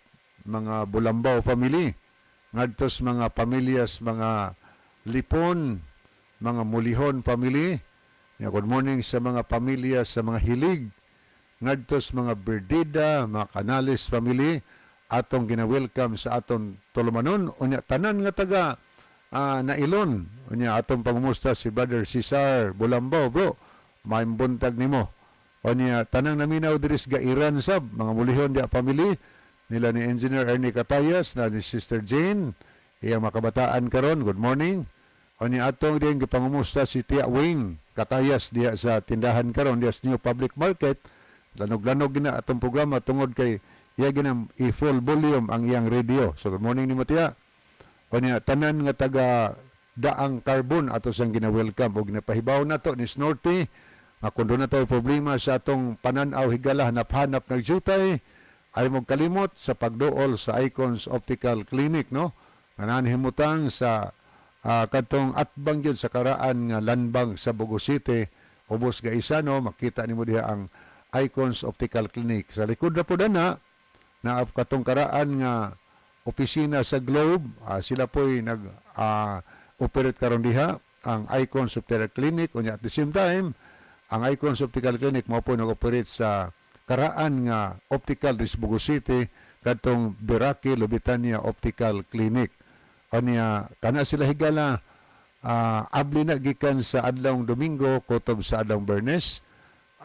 mga Bulambaw family, ngadto sa mga pamilyas, mga Lipon, mga Mulihon family. Ya, good morning sa mga pamilya sa mga Hilig, ngadto sa mga Berdida, mga Canales family, atong gina-welcome sa atong tulumanon. Unya tanan nga taga Nailon. Unya atong pamumusta si Brother Cesar Bulambaw bro. May buntag nimo. Unya tanang naminaw diri sa Gairan sab, mga Mulihon dia family nila ni Engineer Ernie Catayas na ni Sister Jane, iyang makabataan karon. Good morning. Unya atong din gipangumusta si Tia Wing Catayas diha sa tindahan karon diha sa New Public Market. Lanog-lanog gina atong programa tungod kay iya ginam i-full volume ang iyang radio. So good morning nimo Tia. Unya tanan nga taga Daang Carbon ato sang gina-welcome og ginapahibaw nato ni Snorty nga kun doon na tayo problema sa atong pananaw higala hanap-hanap nagjutay ay mong kalimot sa pagduol sa Icons Optical Clinic no nga nanhimutang sa kadtong atbang gyud sa karaan nga landbang sa Bogo City ubos ga isa no makita nimo diha ang Icons Optical Clinic sa likod na po na katong karaan nga opisina sa Globe, sila po'y nag-operate karon diha ang Icons Optical Clinic. Unya at the same time, ang Icons Optical Clinic mo po nag-operate sa karaan nga optical sa Bogo City katong Beraki Lubitania Optical Clinic. Unya kana sila higala abli na gikan sa adlawng Domingo kutob sa adlawng Bernes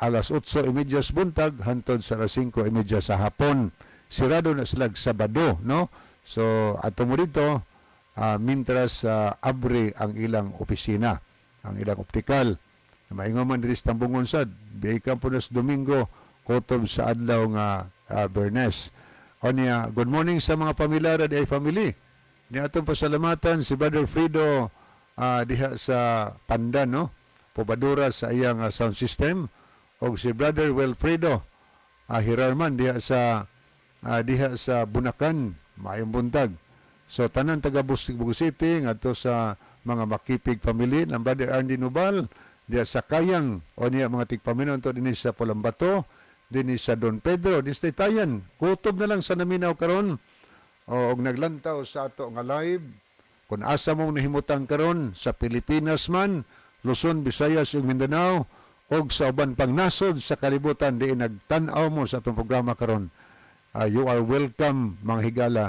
alas 8:30 buntag hantod sa alas 5:30 sa hapon. Sirado na sila Sabado, no? So, ato mo dito, mintras abre ang ilang opisina, ang ilang optikal. Maingon man diri sa Tambungon sad, biikan po na sa Domingo, kutob sa adlaw nga Bernes. O niya, good morning sa mga pamilyara di ay family. Ni atong pasalamatan si Brother Frido diha sa Pandan, no? Pobadura sa iyang sound system. O si Brother Wilfredo Hirarman diha sa Bunakan, maayong buntag. So tanan taga Bogo City ngadto sa mga Makipig family ng Brother Andy Nubal diha sa Kayang o niya mga tigpaminon to dinhi sa Pulambato, dinhi sa Don Pedro, dinhi sa Tayan. Kutob na lang sa naminaw karon og naglantaw sa ato nga live kun asa mo nahimutang karon sa Pilipinas man, Luzon, Visayas ug Mindanao og sa uban pang nasod sa kalibutan diin nagtan-aw mo sa atong programa karon. You are welcome mga higala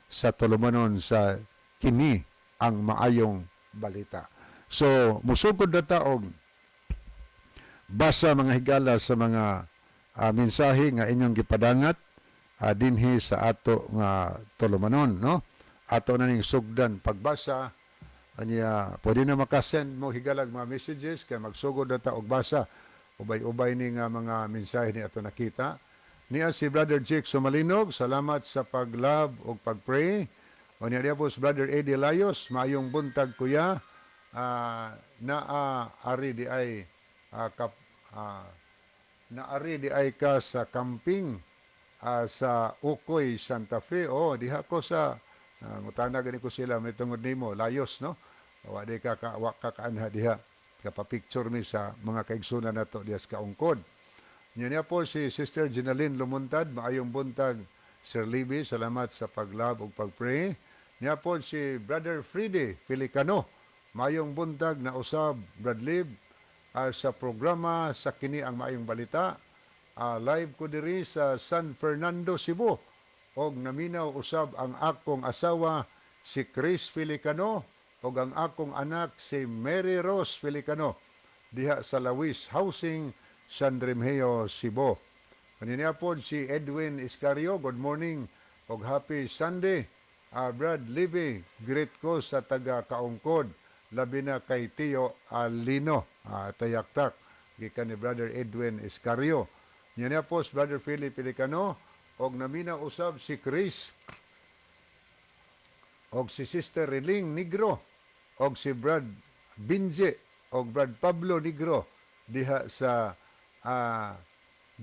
sa tulumanon sa kini ang maayong balita. So musugod na taog basa mga higala sa mga mensahe nga inyong gipadangat dinhi sa ato nga tulumanon, no? Ato na ning sugdan pagbasa. Anya pwede na makasend mo higalag mga messages kay magsugod na ta og basa ubay-ubay ni nga mga mensahe ni ato nakita. Niya si Brother Jake Sumalinog, salamat sa pag-love o pag-pray. O niya po si Brother Eddie Layos, maayong buntag kuya. Naari di ay ka sa camping sa Ukoy, Santa Fe. O, diha ko sa mutana gani ko sila may tungod nimo Layos, no? Wa di ka kakaanha diha. Kapapicture mi sa mga kaigsunan nato diha sa kaungkod. Niya po si Sister Ginaline Lumuntad, maayong buntag Sir Libby, salamat sa pag-love o pag-pray. Niya po si Brother Freddy Pelicano, maayong buntag na usab Brad Lib sa programa sa kini ang maayong balita. Live ko diri sa San Fernando, Cebu. Og naminaw usab ang akong asawa si Chris Pelicano og ang akong anak si Mary Rose Pelicano diha sa Lawis Housing, San Remigio, Cebu. Kanina po si Edwin Iscario, good morning og happy Sunday. Brad Libby, greet ko sa taga Kaungkod, labi na kay Tio Alino, Tayaktak, gikan ni Brother Edwin Escario. Niya po Brother Philip Pelicano, og namina usab si Chris, og si Sister Reling Negro, og si Brad Binje, og Brad Pablo Negro, diha sa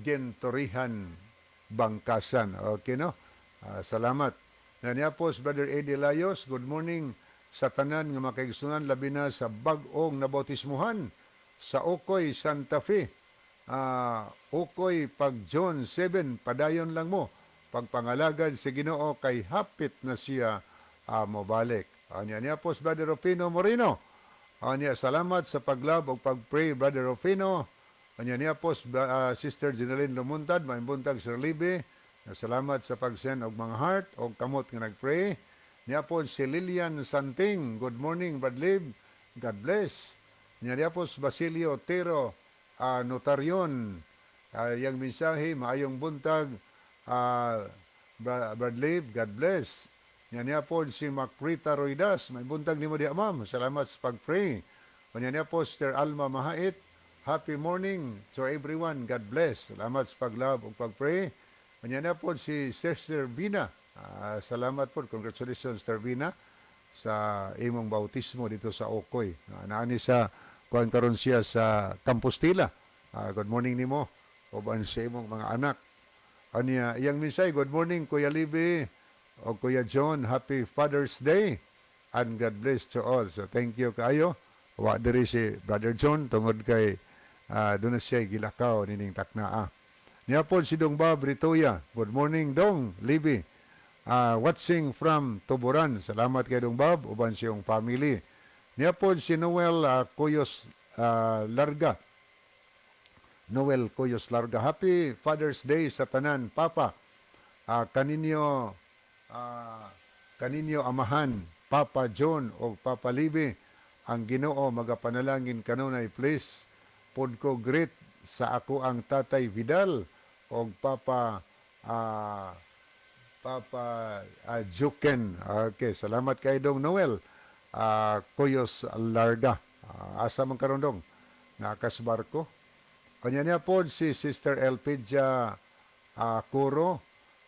Gentorihan, Bangkasan. Okay, no? Salamat. Niya po Brother Eddie Layos, good morning sa tanan nga makaigsunan labi na sa bag-ong nabautismuhan sa Ocoy, Santa Fe. Ocoy pag John 7, padayon lang mo. Pagpangalagad si Ginoo kay hapit na siya mobalik. Niya po Brother Rufino Moreno. Niya salamat sa paglab o pagpray Brother Rufino. Niya po Sister Jeneline Lumuntad, maimbuntag Sir Libe. Salamat sa pag-send og mga heart o kamot nga nagpray. Niya po si Lilian Santing. Good morning, Brad Lib. God bless. Niya po Basilio Otero, notaryon. Yang mensahe, maayong buntag. Brad Lib, God bless. Niya po si Macrita Roidas. May buntag ni mo diya, ma'am. Salamat sa pag-pray. Niya po Sister Alma Mahait. Happy morning to everyone. God bless. Salamat sa pag-love o pag-pray. Niya po si Sister Bina. Salamat po. Congratulations, Sister Bina, sa imong bautismo dito sa Ocoy. Naani sa kuan karon siya sa Compostela. Good morning nimo. Oban sa imong mga anak. Anya, iyang minsay, good morning, Kuya Libby o Kuya John. Happy Father's Day and God bless to all. So thank you kayo. Wa diri si Brother John tungod kay doon na siya gilakaw nining taknaa. Niya po si Dong Bob Ritoya. Good morning, Dong Libby. Watching from Tuburan. Salamat kay Dong Bob, uban siyong family. Niya po si Noel Cuyos Larga. Noel Cuyos Larga. Happy Father's Day sa tanan, Papa. Kaninyo amahan, Papa John o Papa Libby, ang Ginoo magapanalangin kanunay, please. Pod ko greet sa ako ang Tatay Vidal o Papa Juken. Okay, salamat kay Dong Noel Cuyos Larga. Asa man karon dong? Nakasbarko. Kanya niya po si Sister Elpidia Kuro.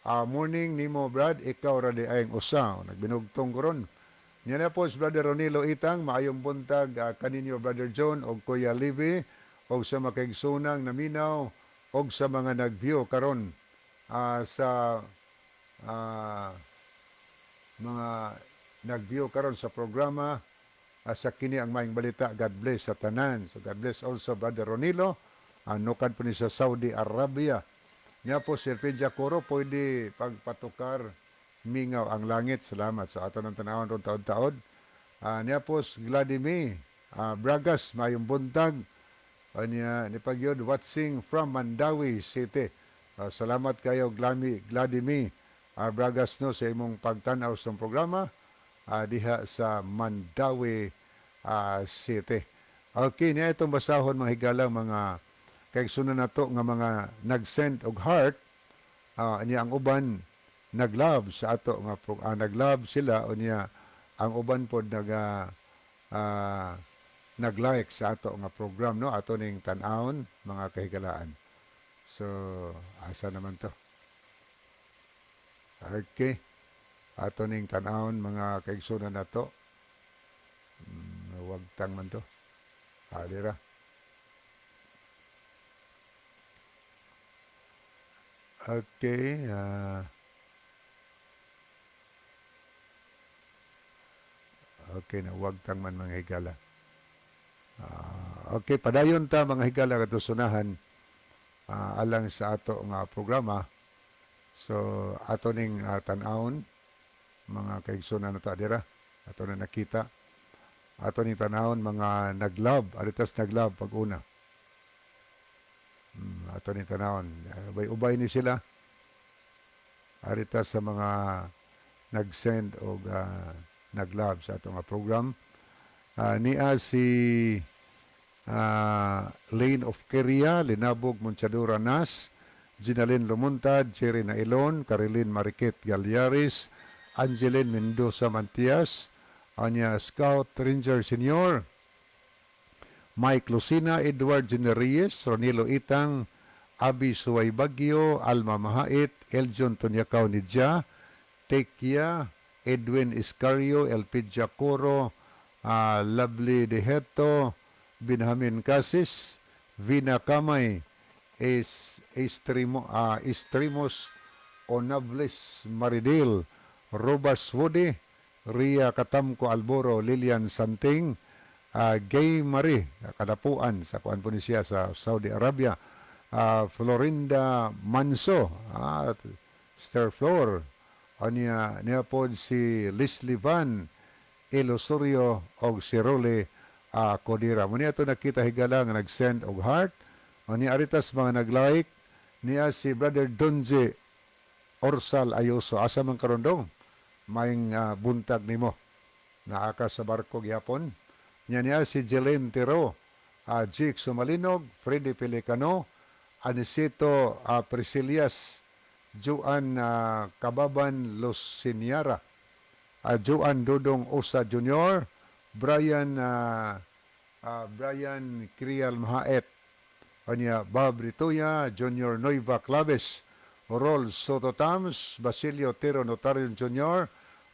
Morning nimo Brad, ikaw ra di ayong usa. Nagbinugtong koron. Niya niya po si Brother Ronilo Itang, maayong buntag kaninyo Brother John o Kuya Libby o sa makaigsunang naminaw o sa mga nag-view karon sa mga nag-view karon sa programa sa kini ang maing balita. God bless sa tanan. So God bless also Brother Ronilo. Nukad po ni sa Saudi Arabia. Niya po si Elpidia Coro, pwede pagpatukar mingaw ang langit. Salamat. So ato ng tanawan ron taod-taod. Niya po si Vladimir Bragas, mayong buntag. Niya ni pagyod watching from Mandawi City. Salamat kayo Vladimir Bragas no sa imong pagtanaw sa programa diha sa Mandawi City. Okay, niya itong basahon mga higalang mga kaigsunan nato nga mga nag-send og heart. Niya ang uban nag-love sa ato nga nag-love sila o niya ang uban pod nag-like sa ato nga program no ato ning tan-awon mga kahigalaan. So asa naman to? Okay. Ato ning tan-awon mga kaigsunan nato. Wag tang man to. Dira. Okay. Okay na, wag tang man mga higala. Okay, padayon ta mga higala katusunahan alang sa ato nga programa. So, ato ning tan-awon mga kaigsunan na ta dira. Ato na nakita. Ato ning tan-awon mga nag-love, aritas nag-love pag-una. Ato ning tan-awon, ubay ni sila. Aritas sa mga nag-send o nag-love sa ato nga program. Niya si Lane of Keria, Linabog Monchadura Nas, Ginalyn Lumuntad, Cherry Nailon, Caroline Mariquet Galyaris, Angeline Mendoza Mantias, Anya Scout Ranger Senior, Mike Lucina, Edward Generes, Ronilo Itang, Abi Suway Bagyo, Alma Mahait, Eljon Tonyakaw Nidja, Tekia, Edwin Iscario, Elpidia Coro, Lovely Deheto, Binhamin Casis, Vina Kamay, Estrimos Onables Maridil, Robas Woody, Ria Katamko Alboro, Lilian Santing, Gay Marie, kadapuan sa kuan po ni siya sa Saudi Arabia, Florinda Manso, Star Floor, niya po si Leslie Van, Ilosorio, og si Role Codira. Muna ito nakita higala nga nag-send og heart, ni aritas mga nag-like, niya si Brother Donje Orsal Ayoso, asa man karondong, maing buntag nimo, naaka sa barko gyapon. Niya si Jelen Tiro, Jake Sumalinog, Freddy Pelicano, Anisito Priscilias, Juan Kababan Luciniara, Juan Dudong Osa Jr., Brian Krial Mahaet, Bob Rituya, Junior Noiva Claves, Rol Soto Tams, Basilio Tiro Notario Jr.,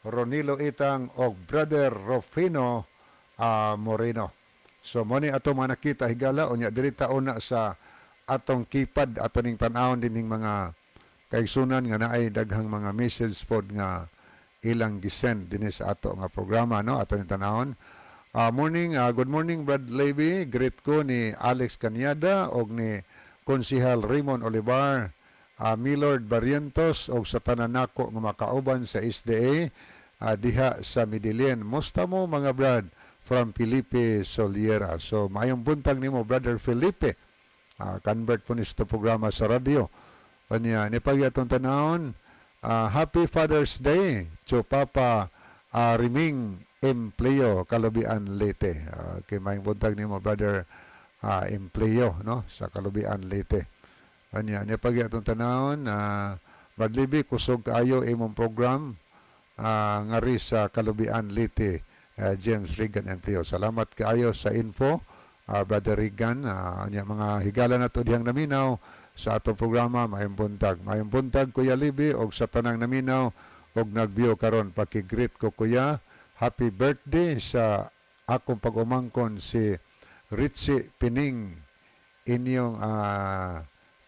Ronilo Itang, og Brother Rufino Moreno. So mo ni ato mga nakita higala unya diri tauna sa atong kipad ato ning tan-awon dining mga kaigsunan nga naay daghang mga message pod nga ilang gisend dinhi sa ato nga programa, no, ato ning tan-awon. Good morning Brad Levy, greet ko ni Alex Cañada og ni Konsehal Raymond Olivar, Milord Barrientos og sa tanan nako nga makauban sa SDA diha sa Midilien. Musta mo mga brad? From Felipe Soliera. So, mayong buntag nimo Brother Felipe. Convert po nisto programa sa radio. Kanya, nipagyaton tanahon, Happy Father's Day to Papa Riming Empleo, Kalubian Leyte. Kay mayong buntag nimo Brother Empleo, no, sa Kalubian Leyte. Kanya, nipagyaton tanahon, Brad Libby, kusog kaayo imong program ngari sa Kalubian Leyte. James Regan and Prio. Salamat kaayo sa info, Brother Regan. Mga higala na to diyang naminaw sa atong programa, mayong buntag. Mayong buntag, Kuya Libby, og sa tanang naminaw, og nag-view karon paki-greet ko, Kuya. Happy birthday sa akong pag-umangkon si Ritchie Pining. Inyong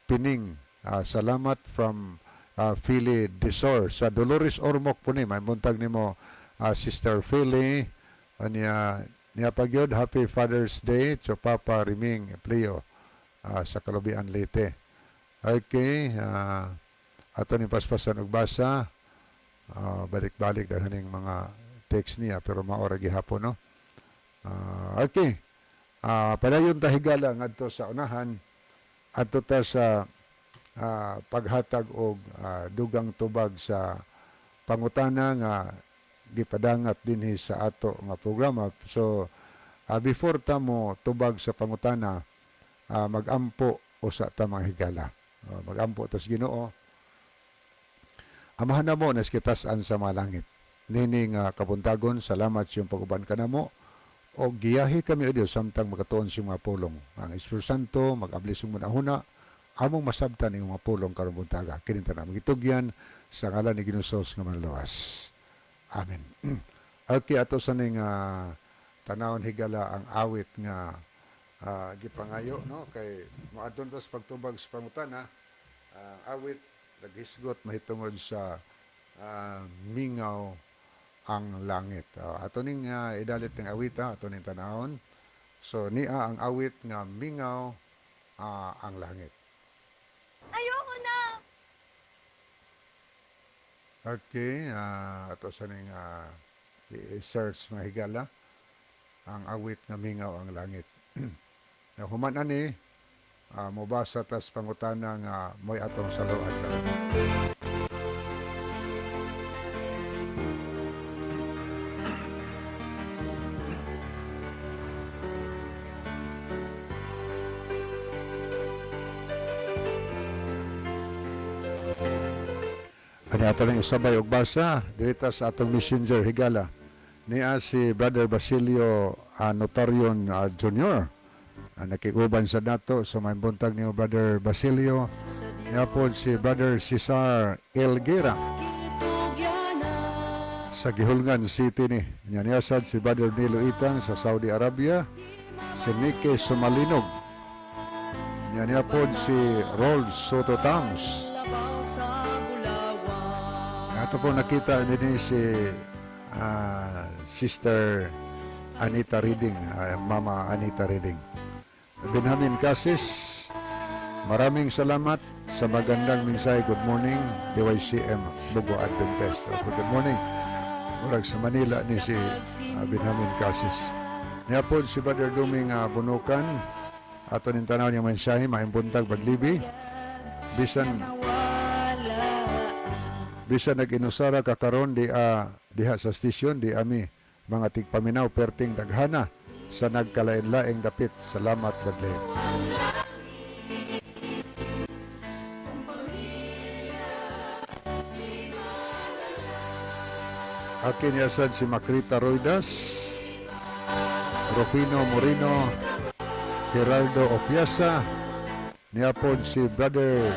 Pining. Salamat from Philly Desor. Sa Dolores Ormoc po ni, mayong buntag ni mo, Sister Philly. Niya pagyod, Happy Father's Day to Papa Riming Pleo sa Kalubian Leyte. Okay, ato ni paspasan og basa, balik-balik dahil mga text niya, pero maora gihapon, no? Okay, padayon ta higala ngadto sa unahan, adto ta sa paghatag og dugang tubag sa pangutana nga gipadangat dinhi sa ato nga programa. So before ta mo tubag sa pangutana, magampo usa ta mga higala. Magampo tas Ginoo, amahan na mo nas kitasan sa mga langit. Nini nga kabuntagon, salamat sa iyong pag-uban ka na mo, o giyahi kami o Diyos samtang magatuon sa mga pulong. Ang Espiritu Santo mag-ablis yung munahuna, among masabtan yung mga pulong karong buntaga. Kininta na magitugyan sa ngalan ni Ginusos nga manlawas. Amen. Okay, ato sa ning tanawon higala ang awit nga gipangayo, no, kay moadton tas pagtubag sa pangutana, awit naghisgot mahitungod sa mingaw ang langit. Ato ning idalit ng awit, ato ning tanawon. So niya ang awit nga mingaw ang langit. Ayoko na! Okay, ato sa ning i-search mga higala ang awit nga mingaw ang langit. Human ani, mubasa tas pangutana nga mo'y atong saluan. Ani ato lang isabay og basa, dirita sa atong messenger higala. niya si Brother Basilio Notarion Jr. Nakikuban sa dato so may buntag niyo Brother Basilio. Niya po si Brother Cesar Elguera sa Gihulngan City ni. Niya sad si Brother Nilo Itang sa Saudi Arabia. Si Mike Sumalinog. Niya po si Rolls Soto Tams. Ato po nakita din si Sister Anita Reading, Mama Anita Reading. Benjamin Casis, maraming salamat sa magandang mensahe. Good morning, DYCM Bugo Adventist. Good morning. Murag sa Manila ni si Benjamin Casis. Niya po si Brother Duming Bunukan. Ato ning tanaw niya mensahe, maimpuntag paglibi. Bisan nag-inusara kakaron diha sa stasyon di ami mga tigpaminaw perting daghana sa nagkalain-laing dapit. Salamat Badleh. Akin yasad si Macrita Roidas, Rufino Moreno, Geraldo Opiasa, niapod si Brother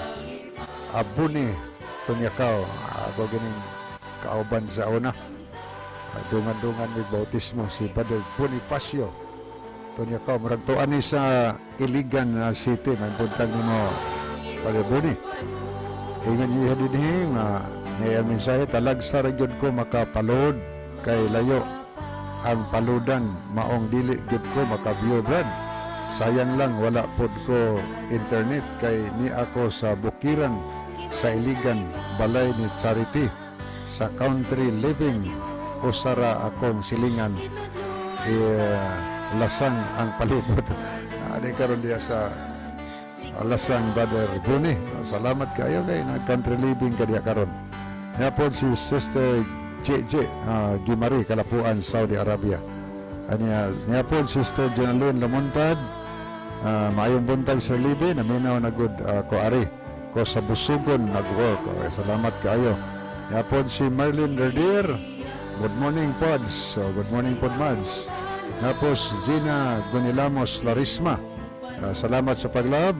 Abuni Tunyakaw. Ako ganing kauban sa una. Dungan-dungan may bautismo si Brother Bonifacio Tunyakaw. Maragtuan ni sa Iligan City. May puntang ni mo Brother Boni. Ingan niya din ngayon mensahe talag sa ragyod ko makapalood kay layo ang paludan maong dili gyud ko makabiyo brad. Sayang lang wala pod ko internet kay ni ako sa bukiran sa Iligan, balay ni Charity sa country living usara akong silingan lasang ang palibot. Di karon diya sa lasang Brother Bruni. Salamat kayo kay na country living kadiya karon. Napod si Sister JJ Gimari Kalapuan, Saudi Arabia. Niya po Sister Jonalyn Lamontad, maayong buntag sa libe, naminaw na good ko ari ko sa Busugon nag-work. Salamat kayo. Niya po si Marlene Verdier, good morning Pods. Good morning Pod Mads. Niya po si Gina Gunilamos Larisma, salamat sa paglab.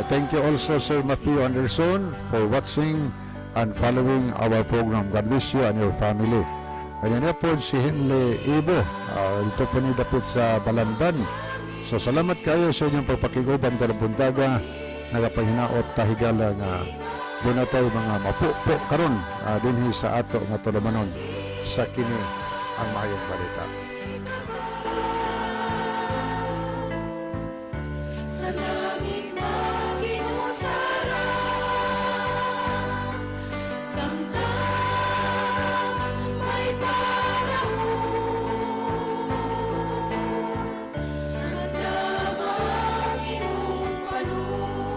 Thank you also Sir Matthew Anderson for watching and following our program. God bless you and your family. Ayan na po si Henley Ibo. Ito po ni dapit sa Balandan. So salamat kayo sa inyong pagpakiguban karong buntaga. Nagapahinaot tahigala nga doon tayo mga mapupo karon dinhi sa ato nga tulumanon sa kini ang mayong balita. Sa langit maginusara, samtang may panahon, handang iyong paloob.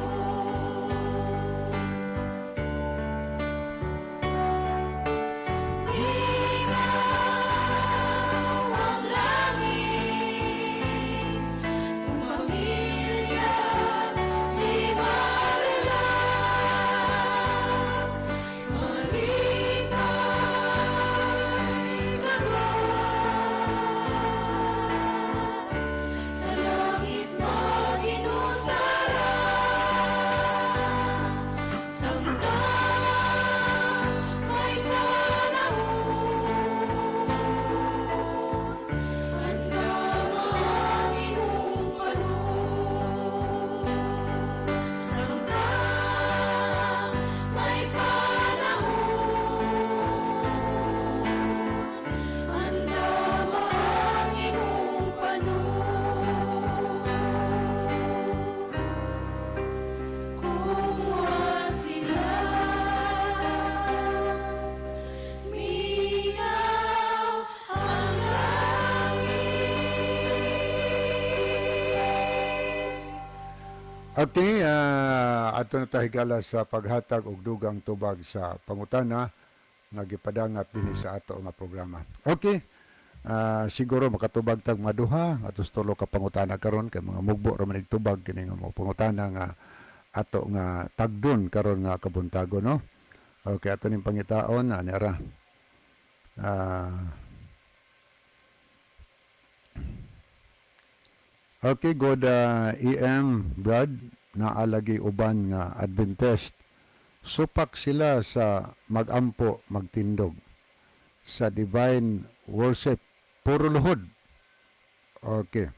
Ikaw ang langit, kung pamilya di malalang, malikay karon. Sa langit maginusara, samtang may panahon, handang ang iyong paloob. Samtang may panahon, handang ang iyong paloob. Kung wasila, minaw ang langit. Okay, ato na tahigala sa paghatag og dugang tubag sa pangutana nga gipadangat dinhi sa ato nga programa. Okay. Siguro makatubag tag maduha atos tulo ka pangutana karon kay mga mugbo ra man tubag kini nga mga pangutana nga ato nga tagdon karon nga kabuntago no. Okay, ato ning pangitaon ani ara. Okay, good EM, Brad, naalagi uban nga Adventist. Supak sila sa magampo, magtindog. Sa divine worship, puro luhod. Okay.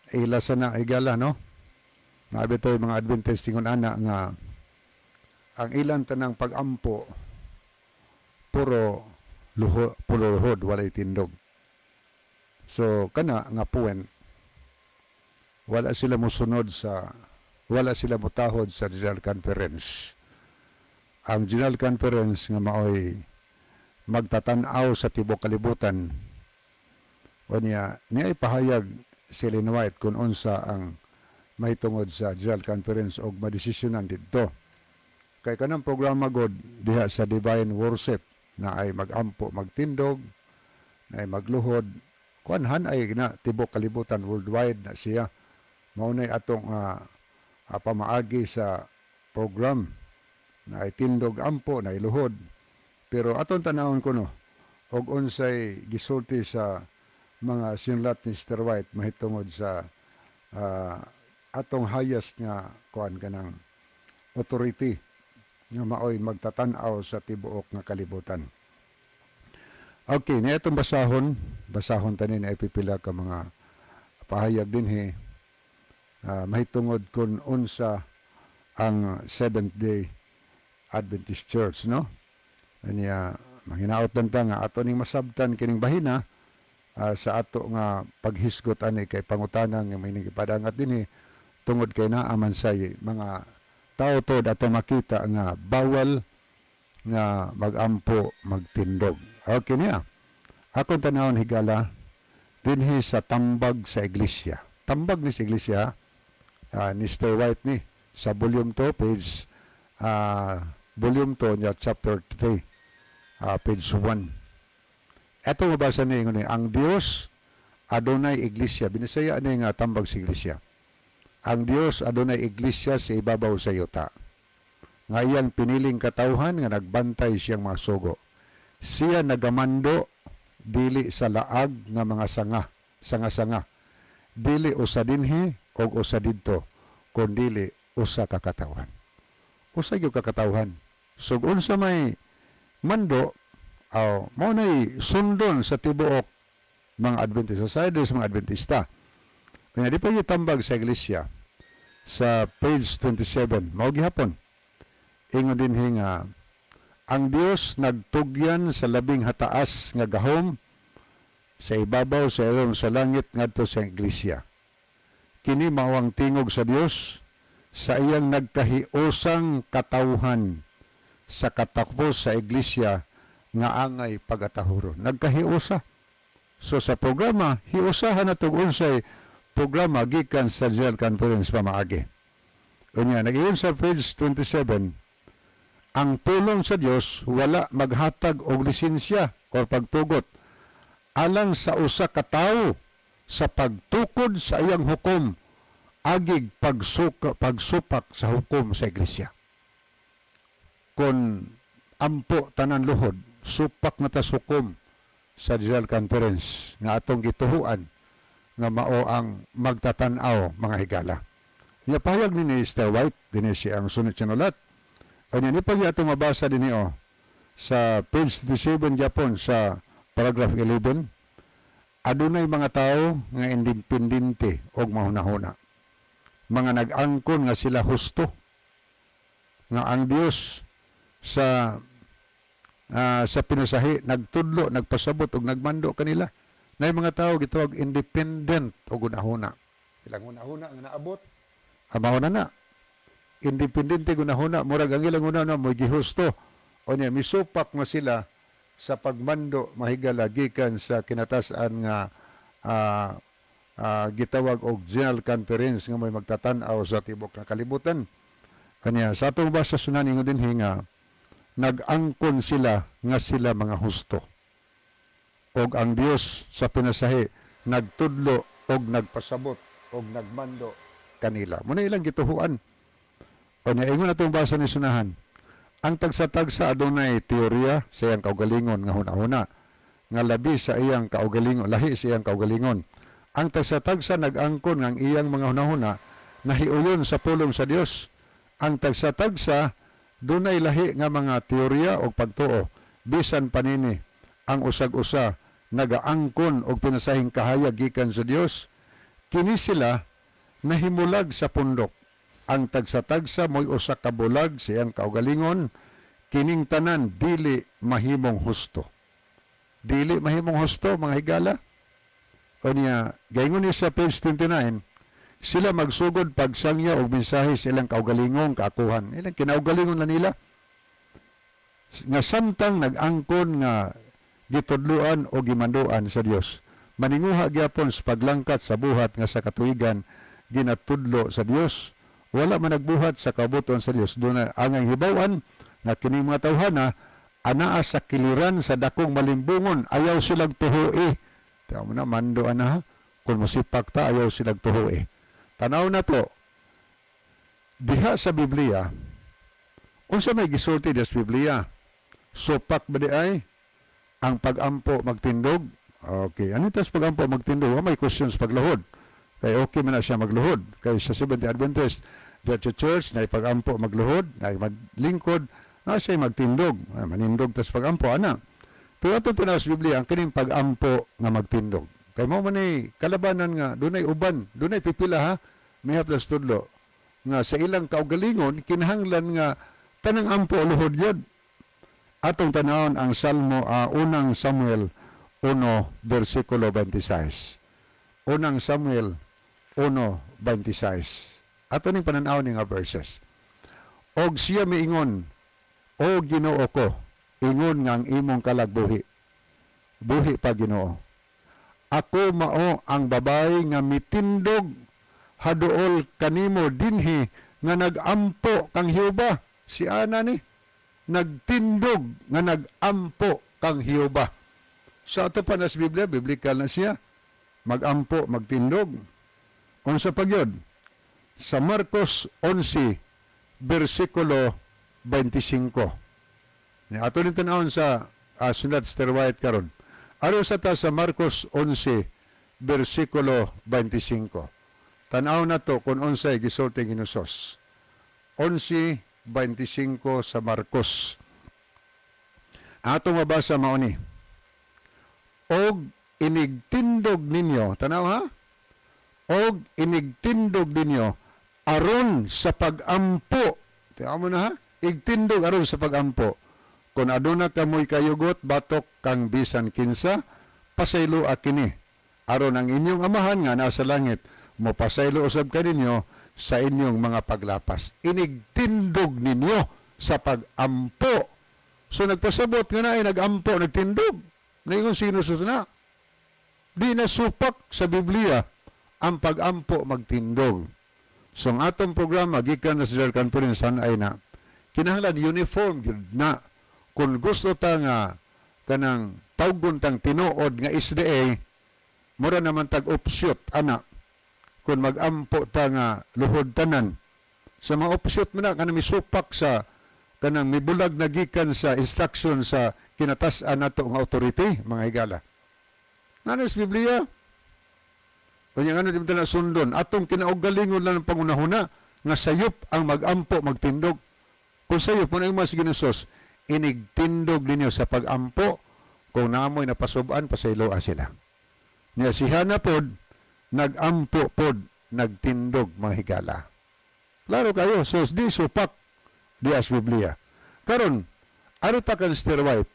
Ilasa na igala, no? Nabi to mga Adventist ingon ana nga ang ilan tanang pagampo puro luhod, walay tindog. So kana nga puwen, wala sila motahod sa General Conference. Ang General Conference nga maoy magtatanaw sa tibok kalibutan o niya ipahayag si Ellen White kung unsa ang mahitungod sa General Conference o madesisyonan dito. Kay kanang programa god diha sa divine worship na ay magampo, magtindog, na ay magluhod, kuanhan ay na tibok kalibutan worldwide na siya. Maunay atong pamaagi sa program na ay tindog ampo, na iluhod. Pero atong tanawon ko no, og unsay gisulti sa mga sinlat ni Sister White mahitungod sa atong highest nga kuan kanang authority nga maoy magtatanaw sa tibuok nga kalibutan. Okay, na itong basahon tanin na ipipila ka mga pahayag dinhi mahitungod kun unsa ang Seventh Day Adventist Church, no? Kanya manghinaot lang ta nga ato ning masabtan kining bahina sa ato nga paghisgot ani kay pangutana nga may nagipadangat dinhi tungod kay naa man say mga tao to ato makita nga bawal nga magampo, magtindog. Okay niya. Akong tanawon higala dinhi sa tambag sa iglesia. Tambag ni sa iglesia ni Mr. White ni sa volume 2 page volume 2 niya chapter 3 page 1. Eto mabasa niya yung ang Dios adunay iglesia. Binisaya niya nga tambag sa iglesia. Ang Dios adunay iglesia sa ibabaw sa yuta. Nga iyang piniling katawhan nga nagbantay siyang mga sugo. Siya nagamando dili sa laag nga mga sanga. Dili usa dinhi o usa didto, kundili usa ka katawhan. Usa gyud ka katawhan. So unsa may mando mao nay sundon sa tibuok mga Adventist society sa mga Adventista. Kaya di pa yung tambag sa iglesia sa page 27 mao gihapon ingon dinhi nga ang Dios nagtugyan sa labing hataas nga gahom sa ibabaw sa ilong sa langit ngadto sa iglesia. Kini mao ang tingog sa Dios sa iyang nagkahiusang katawhan sa katapos sa iglesia nga angay pagatahuron. Nagkahiusa. So sa programa, hiusahan na itong unsay programa gikan sa General Conference pamaagi. Unya, nag-iyon sa page 27, ang pulong sa Dios wala maghatag og lisensya o pagtugot alang sa usa ka tawo sa pagtukod sa iyang hukom agig pagsupak sa hukom sa iglesia. Kung ampo tanan luhod, supak na tas hukom sa General Conference nga atong gituhuan nga mao ang magtatanaw mga higala. Niya pahayag ni Mr. White, din siya ang sunod sinulat. Kanya ni pa atong mabasa din sa page 27 Japon sa paragraph 11. Adunay mga tao nga independente og mahuna-huna. Mga nag-angkon nga sila husto. Nga ang Dios sa pinasahi nagtudlo, nagpasabot og nagmando kanila. Nay mga tao gitawag independent og hunahuna. Ilang hunahuna nga naabot, amahuna na. Independente gunahuna, murag ang ilang hunahuna mo gihusto. O niya misupak nga sila sa pagmando mahigala gikan sa kinatasan nga gitawag og General Conference nga may magtatanaw sa tibok nga kalibutan. Kanya sa atong basa sunan ingon dinhi nga nag-angkon sila nga sila mga husto. Og ang Dios sa pinasahi nagtudlo og nagpasabot og nagmando kanila. Muna ilang gituhuan. O ingon atong basa ni sunahan. Ang tagsa-tagsa adunay teorya sa iyang kaugalingon nga hunahuna. Nga labi sa iyang kaugalingon, lahi sa iyang kaugalingon. Ang tagsa-tagsa nag-angkon ng iyang mga hunahuna nahiuyon sa pulong sa Dios. Ang tagsa-tagsa dunay lahi nga mga teorya o pagtuo bisan panini ang usag-usa nagaangkon og pinasahing kahayag gikan sa Dios. Kini sila nahimulag sa pundok. Ang tagsa-tagsa mo'y usa ka bulag sa iyang kaugalingon, kining tanan dili mahimong husto. Dili mahimong husto, mga higala. O niya, gaingon niya sa page 29, sila magsugod pagsangya o mensahe sa ilang kaugalingong kaakuhan. Ilang kinaugalingon na nila. Nga samtang nag-angkon nga gitudluan o gimanduan sa Dios. Maninguha gyapon sa paglangkat sa buhat nga sa katuigan ginatudlo sa Dios. Wala man nagbuhat sa kabuton sa Dios. Doon ang hibawan nga kining mga tawhana anaa sa kiliran sa dakong malimbungon, ayaw silang tuhui. Tiyaw mo na, mandoan na ha. Kung musipak ta, ayaw silang tuhui. Tanaw na to, diha sa Biblia, unsa may gisulti sa Biblia? Supak ba di ay? Ang pag-ampo magtindog? Okay, ano tas pag-ampo magtindog? May questions pagluhod. Kaya okay man na siya magluhod. Kaya sa Seventh-day Adventist, the church, na pag-ampo magluhod, na maglingkod, na siya magtindog. Manindog tas pag-ampo, ana. Pero ito tinaw sa Biblia, ang kining pag-ampo nga magtindog. Kaya mo man kalabanan nga, dunay uban, dunay pipila ha, may haplas tudlo. Nga sa ilang kaugalingon, kinahanglan nga tanang ampo luhod yun. Atong tanawon ang Salmo, unang Samuel 1, versikulo 26. Unang Samuel 1:26. Ato ning pananaw ni nga verses. Og siya miingon, o Ginoo ko, ingon nga ang imong kalagbuhi. Buhi pa Ginoo. Ako mao ang babae nga mitindog haduol kanimo dinhi nga nagampo kang Hioba. Si Ana ni nagtindog nga nagampo kang Hioba. Sa ato pa na sa Biblia, biblikal na siya. Magampo, magtindog. Unsa pa gyud? Sa Marcos 11, versikulo 25. Ato rin tanawon sa Sunat Sister White karon. Aro sa ta sa Marcos 11, versikulo 25. Tanaw na to kung unsay gisulti ni Hesus. 11:25 sa Marcos. Atong mabasa mao ni. Og inigtindog ninyo, tanaw ha? Og inigtindog ninyo aron sa pag-ampo. Tiyaw mo na ha? Igtindog aron sa pag-ampo. Kung aduna kamoy kayugot, batok kang bisan kinsa, pasaylo akini. Aron ang inyong amahan nga nasa langit, mo pasaylo usab kaninyo sa inyong mga paglapas. Inigtindog ninyo sa pag-ampo. So nagpasabot nga na ay nag-ampo, nagtindog. Ngayon sino susuna? Di na supak sa Biblia ang pag-ampo magtindog. So ang atong programa, gikan na sa General Conference, ay na, kinahanglan uniform na. Kung gusto ta nga kanang tawgon tang tinuod nga SDA, mura naman tag-opsyot, anak. Kung mag-ampo ta nga luhod tanan. Sa mga opsyot mo na, kanang misupak sa kanang mibulag na gikan sa instruction sa kinatasan nato nga authority, mga higala. Nga sa Biblia, kanya nga na di na sundon, atong kinaugalingon lang ng pangunahuna, nga sayop ang mag-ampo, magtindog. Kung sayop mo na yung mga siginusos, inigtindog ninyo sa pag-ampo, kung naamoy napasuban, pasayloa sila. Niya si Hana pod, nag-ampo pod, nagtindog, mga higala. Klaro kayo, so di supak, di as Biblia. Karon, ano ta kang Sister White,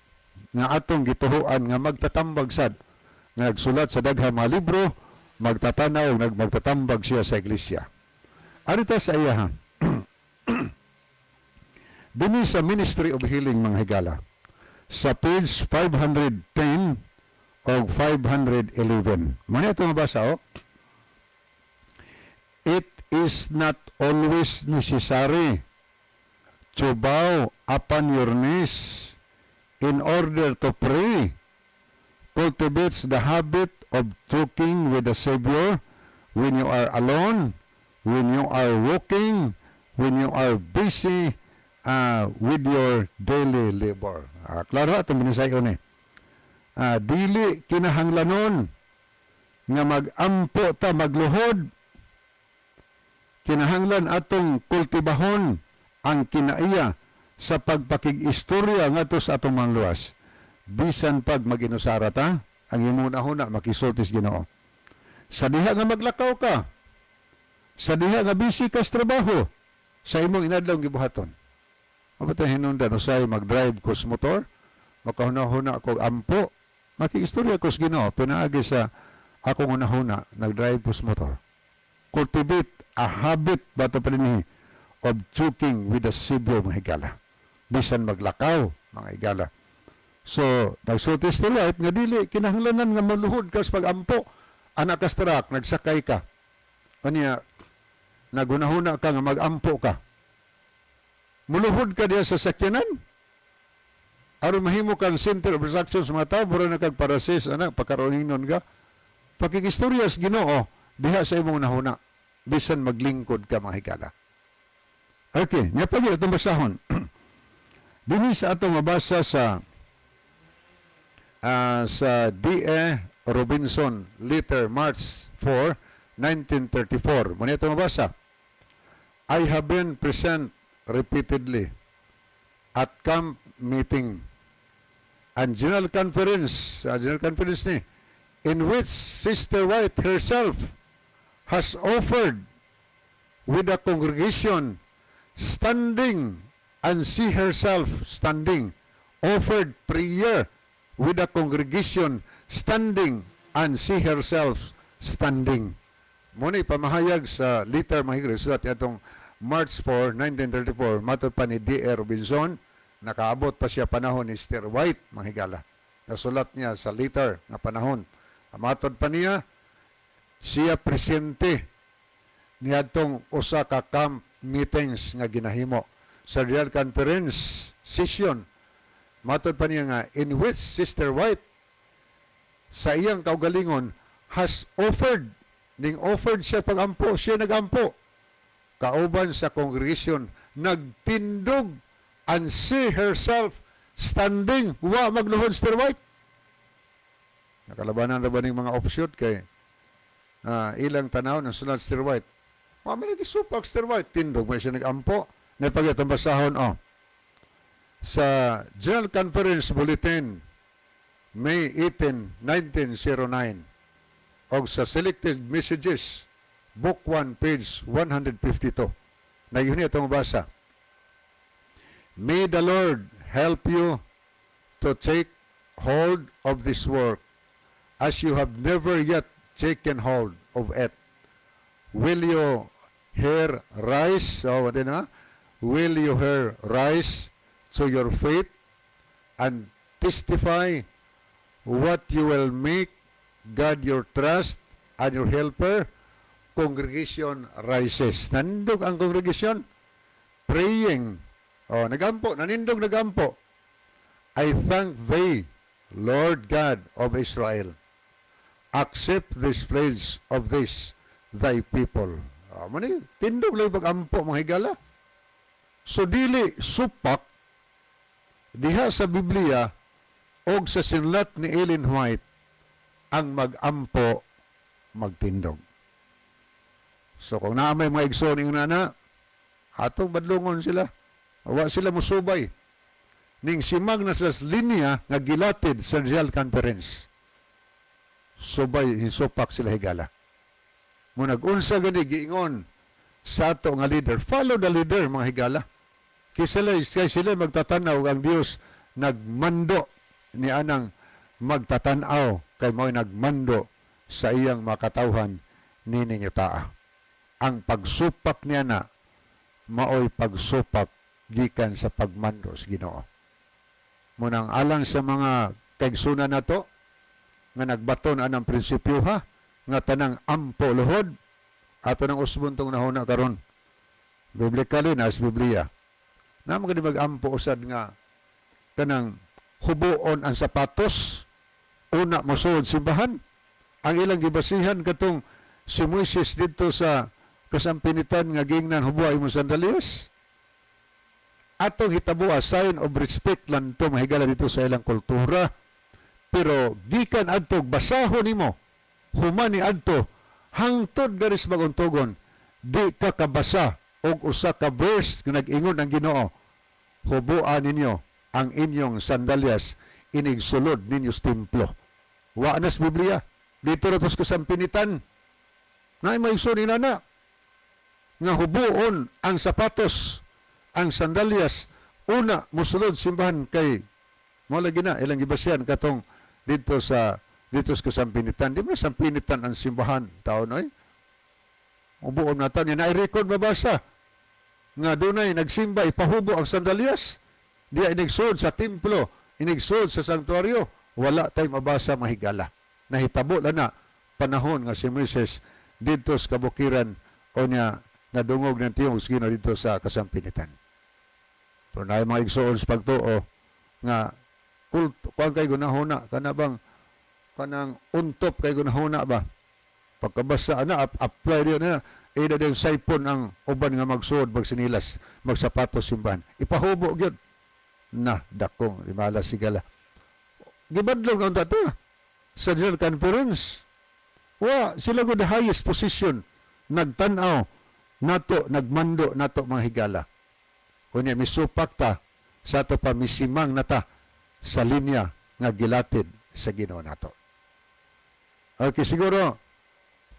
nga atong gituhuan, nga magtatambag sad, nga nagsulat sa daghang mga libro, magtatanaw, magtatambag siya sa iglesia. Ano ta sa iya ha? Dini sa Ministry of Healing, mga higala, sa page 510 o 511. Muna ito mabasa, oh. It is not always necessary to bow upon your knees in order to pray. Cultivates the habit of talking with the Savior when you are alone, when you are walking, when you are busy with your daily labor. Klaro, itong binisayo ni. Dili kinahanglanon nga magampo ta magluhod, kinahanglan atong kultibahon ang kinaiya sa pagpakig-istorya ngadto sa atong mga luwas. Bisan pag mag-inusara ta, ang imong una makisultis Ginoo. Sa diha nga maglakaw ka, sa diha nga busy ka sa trabaho, sa imong inadlaw gibuhaton. Mabata hinungdan usay mag-drive ko sa motor, makahuna-huna ko ampo, maki-istorya ko sa Ginoo, pinaagi sa akong una-huna, nag-drive ko sa motor. Cultivate a habit bato pa rin of choking with the Savior, mga higala. Bisan maglakaw, mga higala. So, nagsultis to light, nga dili, kinahanglanan nga maluhod ka sa pag-ampo. Anak ka sa truck, nagsakay ka. Anya, nagunahuna ka nga mag-ampo ka. Muluhod ka diya sa sakyanan. Aron mahimo kang center of attraction sa mga tao, mura na kag parasis, anak, pagkaroninon ka. Pakikistorya sa Ginoo, diha sa imong nahuna. Bisan maglingkod ka, mga higala. Okay, nga pa itong basahon. Dini sa atong mabasa sa D.A. Robinson letter March 4, 1934. Muna itong mabasa. I have been present repeatedly at camp meeting and general conference ni, in which Sister White herself has offered with the congregation standing, and she herself standing offered prayer with the congregation standing, and she herself standing. Muna ipamahayag sa letter mahigre sulat itong March 4, 1934, matod pa ni D.A. Robinson, nakaabot pa siya panahon ni Sister White, mahigala. Nasulat niya sa letter na panahon. Matod pa niya, siya presente niadtong usa ka camp meetings nga ginahimo sa Real Conference session. Matod pa niya nga, in which Sister White sa iyang kaugalingon has offered, offered siya pagampo, siya nagampo. Kauban sa congregation, nagtindog, and she herself standing, wa magluhod Sister White. Nakalabanan na ba ng mga offshoot kay ilang tanaw ng sunod Sister White? May nagisupak Sister White, tindog, may siya nagampo. Napagitang basahon, sa General Conference Bulletin, May 18, 1909, o sa Selected Messages, Book 1, page 152. Na yun itong mabasa. May the Lord help you to take hold of this work as you have never yet taken hold of it. Will you here rise? Will you here rise to your faith and testify what you will make God your trust and your helper? Congregation rises. Nanindog ang congregation, praying. Nanindog nagampo. I thank thee, Lord God of Israel. Accept this pledge of this thy people. Tindog lang pag-ampo, mga higala. So, dili supak diha sa Biblia o sa sinlat ni Ellen White ang mag-ampo, magtindog. So, kung naamay mga igsoning nana, atong badlungon sila. Awa sila musubay. Ning simag na sa linya nga gilatid sa Real Conference. Subay, hisupak sila higala. Muna nag-unsa gani giingon sa ato nga leader. Follow the leader, mga higala. Kaya sila magtatanaw ang Diyos nagmando ni anang magtatanaw kay mo'y nagmando sa iyang makatawhan ni ninyo taa. Ang pagsupak niya na maoy pagsupak gikan sa pagmando sa Ginoo. Munang alang sa mga kaigsunan na to, nga nagbaton anang prinsipyo ha, nga tanang ampo luhod, ato ng usbuntong nahuna karon. Biblikali na sa Biblia. Na mga mag-ampo usad nga tanang hubuon ang sapatos, una mosuod simbahan, ang ilang gibasihan katong si Moises dito sa kasampinitan nga gingnan hubuay mo sandalias. Atong hitabo sign of respect lang to mahigala dito sa ilang kultura. Pero gikan adtog basahon nimo human ni adto hangtod garis maguntugon di ka kabasa og usa ka verse nga nag-ingon ang Ginoo, hubuan ninyo ang inyong sandalyas inig sulod ninyo sa templo. Wa na sa Biblia. Dito ratos kasampinitan. Na may ni nana nga hubuon ang sapatos, ang sandalyas, una musulod simbahan kay mo lagi na ilang gibasyan katong dito sa kasampinitan. Di ba sampinitan ang simbahan taon ay? Hubuon na taon. Yan na-record mabasa nga dunay nagsimba ipahubo ang sandalyas. Di inigsood sa templo, inigsood sa sanktuaryo. Wala tayong mabasa mahigala. Nahitabo na panahon nga si Moises dito sa kabukiran o niya nadungog ng tiyong Ginoo dito sa kasampinitan. Pero na mga igsoon sa pagtuo nga kulto, kung kay gunahuna, kanang untop kay gunahuna ba? Pagkabasa na, apply rin na, ida din saipon ang uban nga magsuod, magsinilas, magsapatos simbahan. Ipahubo yun. Na, dakong, limala sigala. Gibadlong ang tato sa General Conference. Sila ko the highest position. Nagtanaw, nato, nagmando, nato mga higala. Kunya, misupak ta, sa ito pa misimang nata sa linya nga gilatid sa Ginoo nato. Okay, siguro,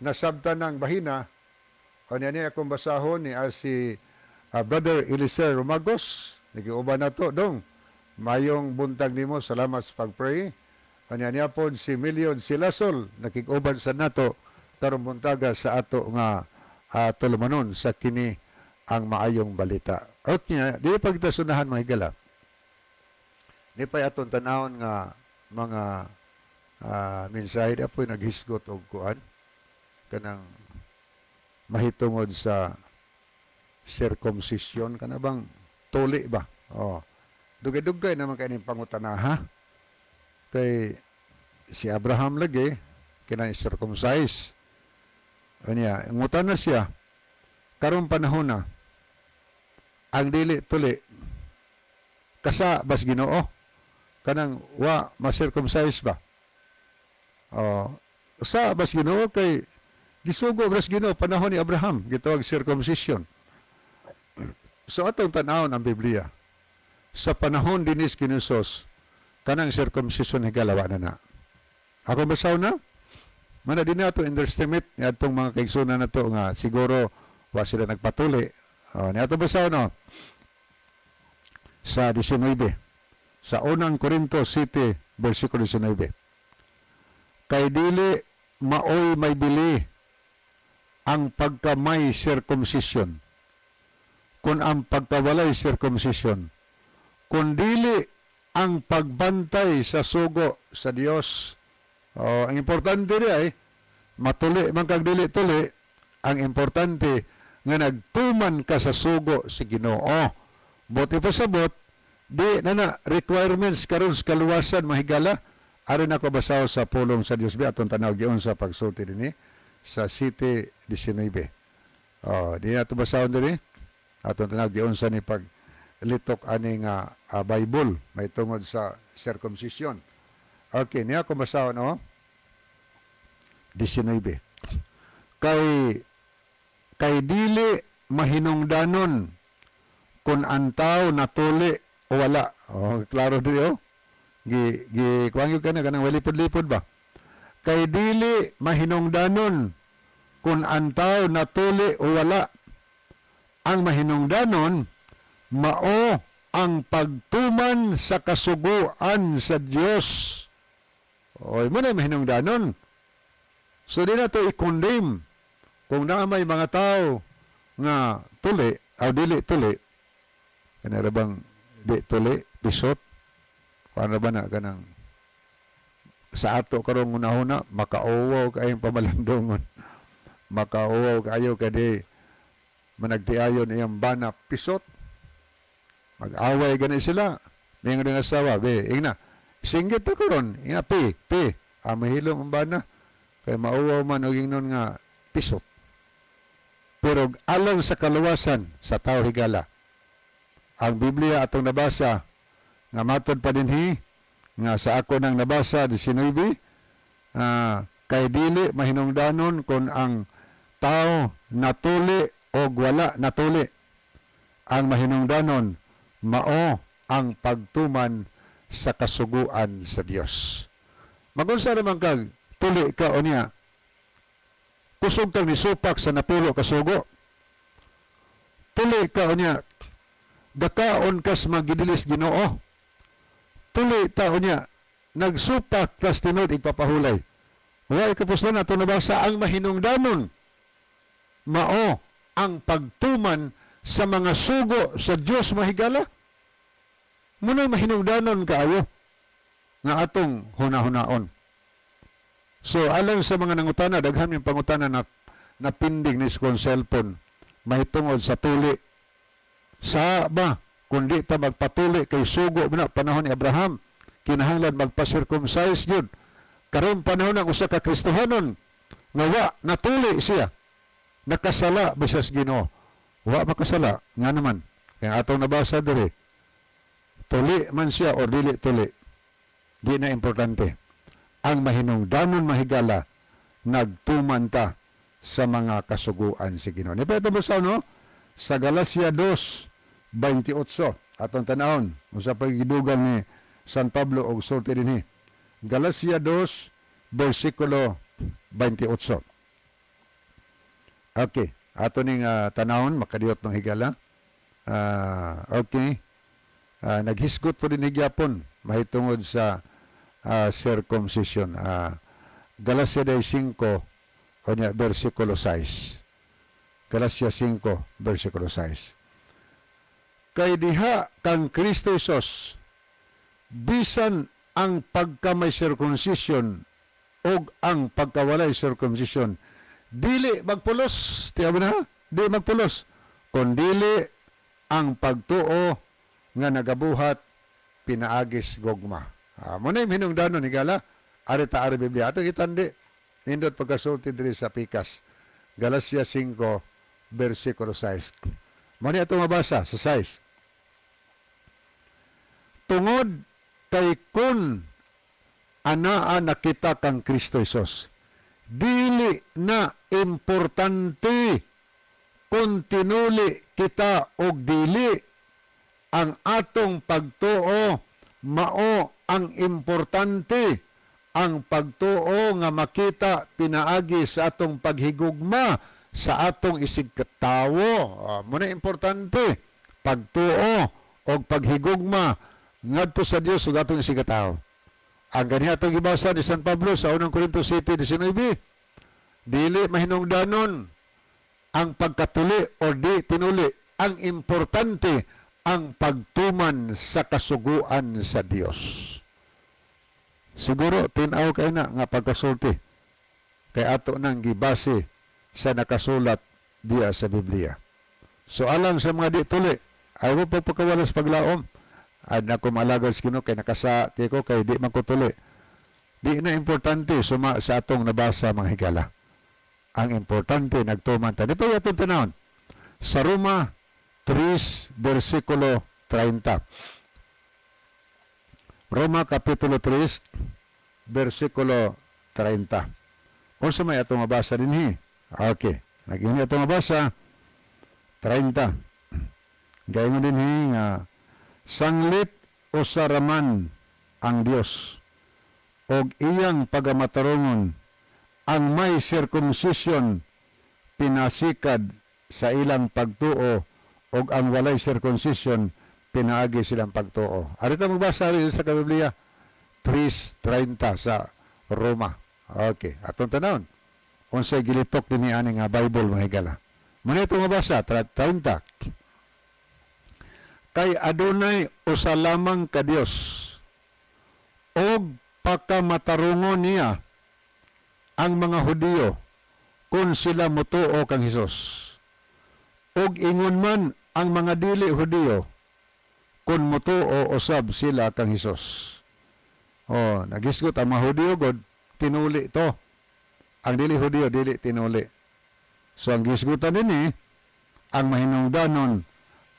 nasabtan ng bahina, kunya niya akong basahon ni si Brother Eliser Romagos, nagiuban na to, dong, mayong buntag nimo, salamat sa pag-pray. Kunya niya po si Million Silasol, nakikuban sa nato, karong buntaga sa ato nga tulumanon sa kini ang maayong balita. Okay, di pa kita sunahan mga higala. Di pa atong tanawon nga mga mensahe na po naghisgot og kuan kanang mahitungod sa circumcision kana bang tuli ba? Dugay-dugay naman kaning pangutanaha. Kay si Abraham lagi kinang circumcise. Anya, ngutan na siya karong panahon na ang dili tuli kasa bas Ginoo kanang wa ma-circumcise ba? Sa bas Ginoo kay gisugo bas Ginoo panahon ni Abraham gitawag circumcision. So atong tan-awon ang Biblia. Sa panahon dinis Ginosos kanang circumcision higalawa na. Ako basaw na? Mana din nato underestimate ni atong mga kaigsunan nato nga siguro wa sila nagpatuli. Ni ato basaw no. Sa 19 sa unang Korinto 7 versikulo 19. Kay dili maoy may bili ang pagkamay circumcision kun ang pagkawalay circumcision kun dili ang pagbantay sa sugo sa Dios. Ang importante rin ay matuli man kag dili tuli, ang importante nga nagtuman ka sa sugo si Ginoo. Buti pa sabot di na requirements karon sa kaluwasan mahigala aron ako basaw sa pulong sa Dios bi atong tanaw giun sa pagsulti dinhi sa 7:19. Di na to basaw diri atong tanaw giun sa ni pag litok ani nga Bible may tungod sa circumcision. Okay, niya ako basaw no. 19. Kay dili mahinungdanon kung ang tao natuli o wala. Klaro dito. Kuwang yung kanang walipod-lipod ba? Kay dili mahinungdanon kung ang tao natuli o wala. Ang mahinungdanon, mao ang pagtuman sa kasuguan sa Diyos. Mo na mahinungdanon. So, di na ito i-condemn. Kung na may mga tao nga tuli, o dili tuli, kanara bang di tuli, bisot, paano ba na kanang sa ato karong una-una, makauwaw kayong pamalandungon. Makauwaw kayo kadi managtiayon iyang bana pisot. Mag-away gani sila. May nga asawa, ingna, singgit ako ron, inga, mahilom ang bana. Kaya mauwaw man o nun nga pisot. Pero alang sa kaluwasan sa tao higala, ang Biblia atong nabasa nga matod pa dinhi nga sa ako nang nabasa 19 kay dili mahinungdanon kung ang tao natuli o wala natuli. Ang mahinungdanon mao ang pagtuman sa kasuguan sa Dios. Magunsa naman kag tuli ka o niya, kusog kang nisupak sa napulo kasugo. Tuli ka o niya, dakaon kas magidilis Ginoo. Tuli ta o niya, nagsupak kas tinod igpapahulay. Wala ikapuslan na ito nabasa ang mahinungdanon. Mao ang pagtuman sa mga sugo sa Diyos mahigala. Muna mahinungdanon kaayo nga atong hunahunaon. So, alang sa mga nangutana, daghan yung pangutana na napinding ni skong cellphone, mahitungod sa tuli. Sa ba, kundi ta magpatuli kay sugo na panahon ni Abraham, kinahanglan magpa-circumcise yun. Karon panahon ng usa ka Kristohanon, nga wa natuli siya. Nakasala bisas Ginoo. Wa makasala nga naman. Kaya atong nabasa diri. Tuli man siya o dili tuli. Di na importante. Ang mahinungdanon mahigala nagtuman ta sa mga kasuguan si Ginoo. Ni Pedro basa no sa Galacia 2:28 atong tanawon usa pa gidugang ni San Pablo og sulti dinhi. Galacia 2:28. Okay, ato ning tanawon makadiyot ng higala. Okay. Naghisgot po din gyapon mahitungod sa circumcision. Galacia 5 o niya, versikulo 6. Galacia 5 versikulo 6. Kay diha kang Kristo Jesus bisan ang pagkamay circumcision o ang pagkawalay circumcision dili magpulos, tiyaw na, di magpulos, kundili ang pagtuo nga nagabuhat pinaagis gogma. Muna yung hinungdanon ni Gala, arita ari Biblia. Ato itandi, nindot pagkasulti diri sa Pikas. Galacia 5, versikulo 6. Muna ito mabasa sa 6. Tungod kay kun anaa nakita kang Kristo Jesus, dili na importante kung tinuli kita og dili. Ang atong pagtuo mao ang importante. Ang pagtuo nga makita pinaagi sa atong paghigugma sa atong isig katawo. Muna importante pagtuo o paghigugma ngadto sa Dios ug atong isig katawo. Ang ganiha atong gibasa ni San Pablo sa 1 Corintios 7:19, dili mahinungdanon ang pagkatuli o di tinuli. Ang importante ang pagtuman sa kasuguan sa Dios. Siguro tinaw kayo na nga pagkasulti kay ato nang gibase sa nakasulat diya sa Biblia. So alang sa mga di tuli, ayaw mo pagpakawalas paglaom. Ad na kumalagad sa Ginoo kay nakasati ko kay di man ko tuli. Di na importante suma sa atong nabasa mga higala. Ang importante nagtuman ta. Di pa atong tanawon. Sa Roma 3, versikulo 30. Roma kapitulo 3, versikulo 30. Kung sa may atong mabasa dinhi. Okay. Naging atong mabasa 30. Gayon dinhi nga sanglit o saraman ang Dios og iyang pagamatarungon ang may circumcision pinasikad sa ilang pagtuo og ang walay circumcision pinaagi silang pagtuo. Arita magbasa rin sa Biblia 3:30 sa Roma. Okay, atong tanawon. Unsay gilitok dinhi ani nga Bible mga higala. Muna itong mabasa 30. Kay adunay usa lamang ka Dios og pakamatarungon niya ang mga Hudiyo kung sila motuo kang Hesus. Og ingon man ang mga dili Hudiyo kung motuo usab sila kang Hesus. Nagisgot ang mga Hudiyo god tinuli to. Ang dili Hudiyo dili tinuli. So ang gisgutan dinhi ang mahinungdanon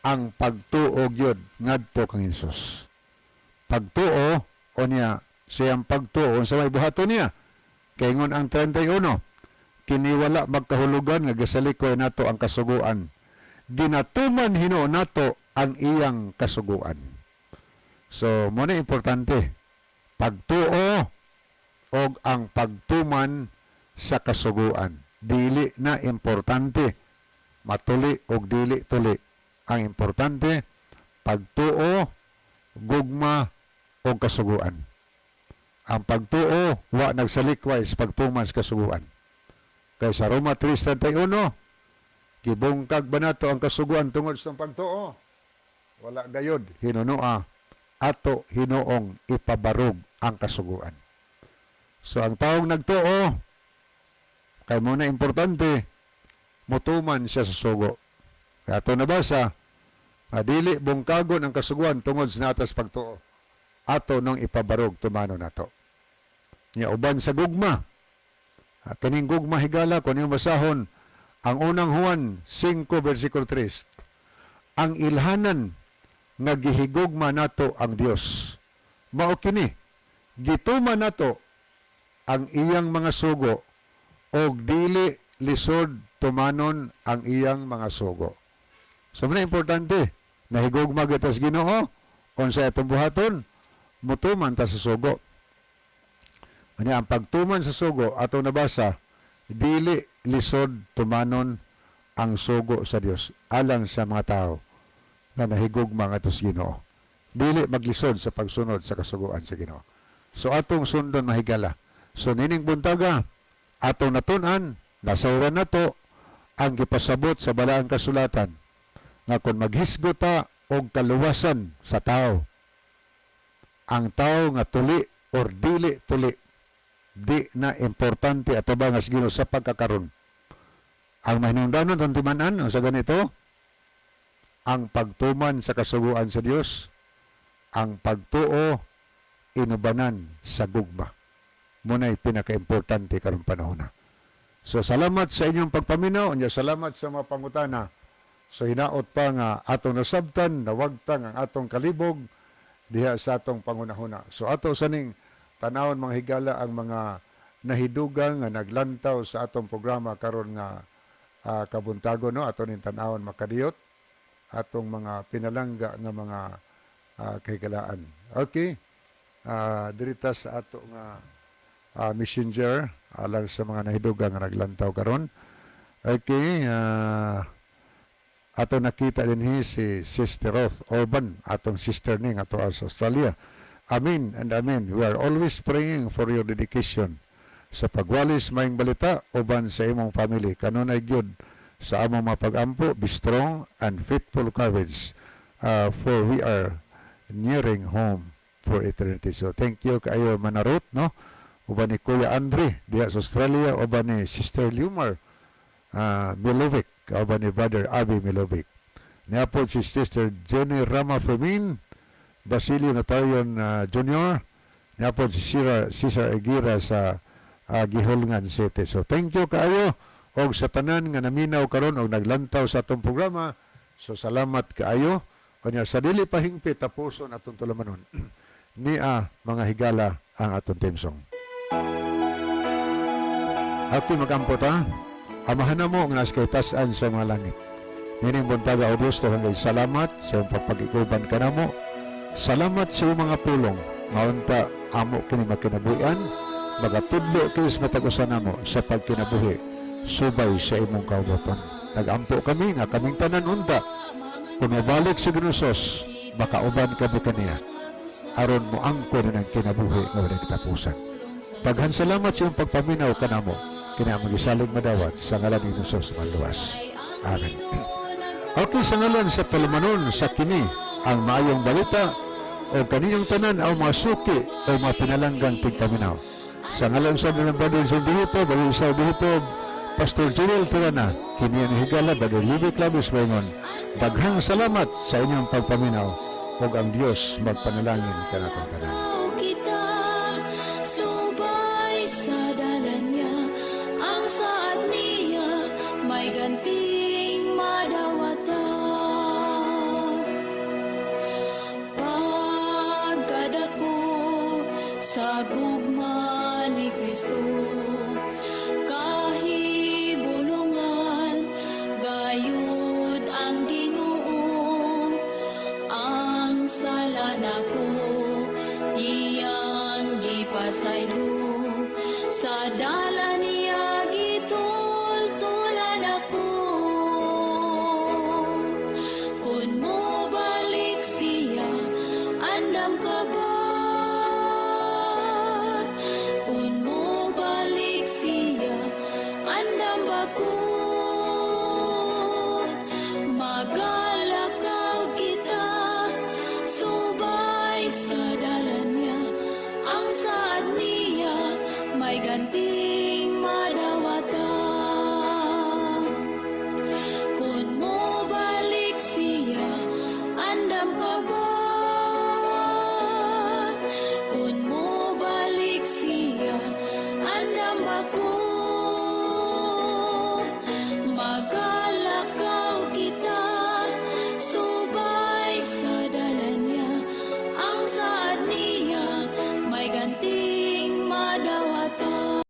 ang pagtuo gyud ngadto kang Hesus. Pagtuo o niya siyang pagtuo sa may buhaton niya Kay ngon ang 31, kiniwala magkahulugan nga gisalikoy nato ang kasuguan. Ginatuman hinuon nato ang iyang kasuguan. So, mo na importante, pagtuo o ang pagtuman sa kasuguan. Dili na importante, matuli o dili tuli. Ang importante, pagtuo, gugma o kasuguan. Ang pagtuo, wa nagsalikway sa pagtuman sa kasuguan. Kaya sa Roma 3:31, gibungkag ba nato ang kasuguan tungod sa pagtuo? Wala gayod, hinunua, ato hinuong ipabarog ang kasuguan. So ang taong nagtuo, kay muna importante, mutuman siya sa sugo. Kaya ito nabasa, dili bungkagon ang kasuguan tungod sa natas pagtuo. Ato nung ipabarog tumano nato. Nya uban sa gugma. Kining gugma higala kung yung basahon ang unang Juan 5 versikulo 3. Ang ilhanan nga gihigugma nato ang Dios. Mao kini gituma nato ang iyang mga sugo og dili lisod tumanon ang iyang mga sugo. So man importante nahigugma kita sa Ginoo unsa atong buhaton mutuman ta sa sugo. Ani ang pagtuman sa sugo ato nabasa dili lisod tumanon ang sugo sa Dios alang sa mga tao na nahigugma ngadto sa Ginoo. Dili maglisod sa pagsunod sa kasuguan sa Ginoo. So atong sundon mahigala. So nining buntaga atong natun-an nasayran nato ang gipasabot sa balaang kasulatan nga kung maghisgot ta og kaluwasan sa tao, ang tao nga tuli or dili tuli, di na importante ato ba nga Ginoo sa pagkakaron. Ang mahinungdanon tong timan-an sa ganito, ang pagtuman sa kasuguan sa Dios, ang pagtuo inubanan sa gugma. Muna'y pinaka-importante karong panahon na. So salamat sa inyong pagpaminaw, nya salamat sa mga pangutana. So hinaot pa nga atong nasabtan, nawagtang ang atong kalibog diha sa atong pangunahuna. So ato saning tanawon mga higala ang mga nahidugang nga naglantaw sa atong programa karon nga kabuntago no ato ning tanawon makadiyot atong mga pinalangga nga mga kahigalaan. Okay. Dirita sa ato nga messenger alang sa mga nahidugang nga naglantaw karon. Okay. Ato nakita din si Sister Roth Orban, atong sister ning ato sa Australia. Amen and amen. We are always praying for your dedication sa pagwalis maayong balita uban sa imong family. Kanunay gyud sa among mga pag-ampo, be strong and faithful courage, for we are nearing home for eternity. So thank you kayo Manarot, no? Uban ni Kuya Andre diha sa Australia, uban ni Sister Lumar Milovic, uban ni Brother Abby Milovic. Niya po si Sister Jenny Rama Fermin, Basilio Notarion Jr., niya po si Cesar Aguirre sa Gihulngan City. So thank you kaayo og sa tanan nga naminaw karon og naglantaw sa atong programa. So salamat kaayo. Kanya sa dili pa hingpit tapuson atong tulamanon. Nia mga higala ang atong theme song. Ato magampo ta. Amahan na mo nga nas kay tas-an sa mga langit. Nining buntaga o Dios hanggang salamat sa iyong pagpagikuban ka na mo. Salamat sa iyong mga pulong. Maunta amo kini makinabuhian. Magatudlo kini sa matag-usan namo sa pagkinabuhi. Subay sa imong kaubotan. Nagampo kami nga kaming tanan unta. Kung mabalik sa Ginusos, makauban kami kaniya. Aron mo angko na ng kinabuhi nga walang katapusan. Daghan salamat sa iyong pagpaminaw ka na mo. Kina magisalig madawat sa ngalan ni Ginusos maluwas. Amen. Okay, sa ngalan sa palumanon sa kini ang maayong balita o kaninyong tanan o mga suki o mga pinalanggang tigpaminaw. Sa ngalan sa mga Brother John Dihito, Brother Isao Dihito, Pastor Joel Tirana, kini ang higala, Brother Libby Clavis Waingon. Daghang salamat sa inyong pagpaminaw o ang Diyos magpanalangin ka natong tanan. Kita subay sa dalan niya, ang saad niya may ganting madawata. Pagkadako sa gugma ni Kristo. ako magalakaw kita subay sa dalan niya ang saad niya may ganting madawata kun mo balik siya andam ka ba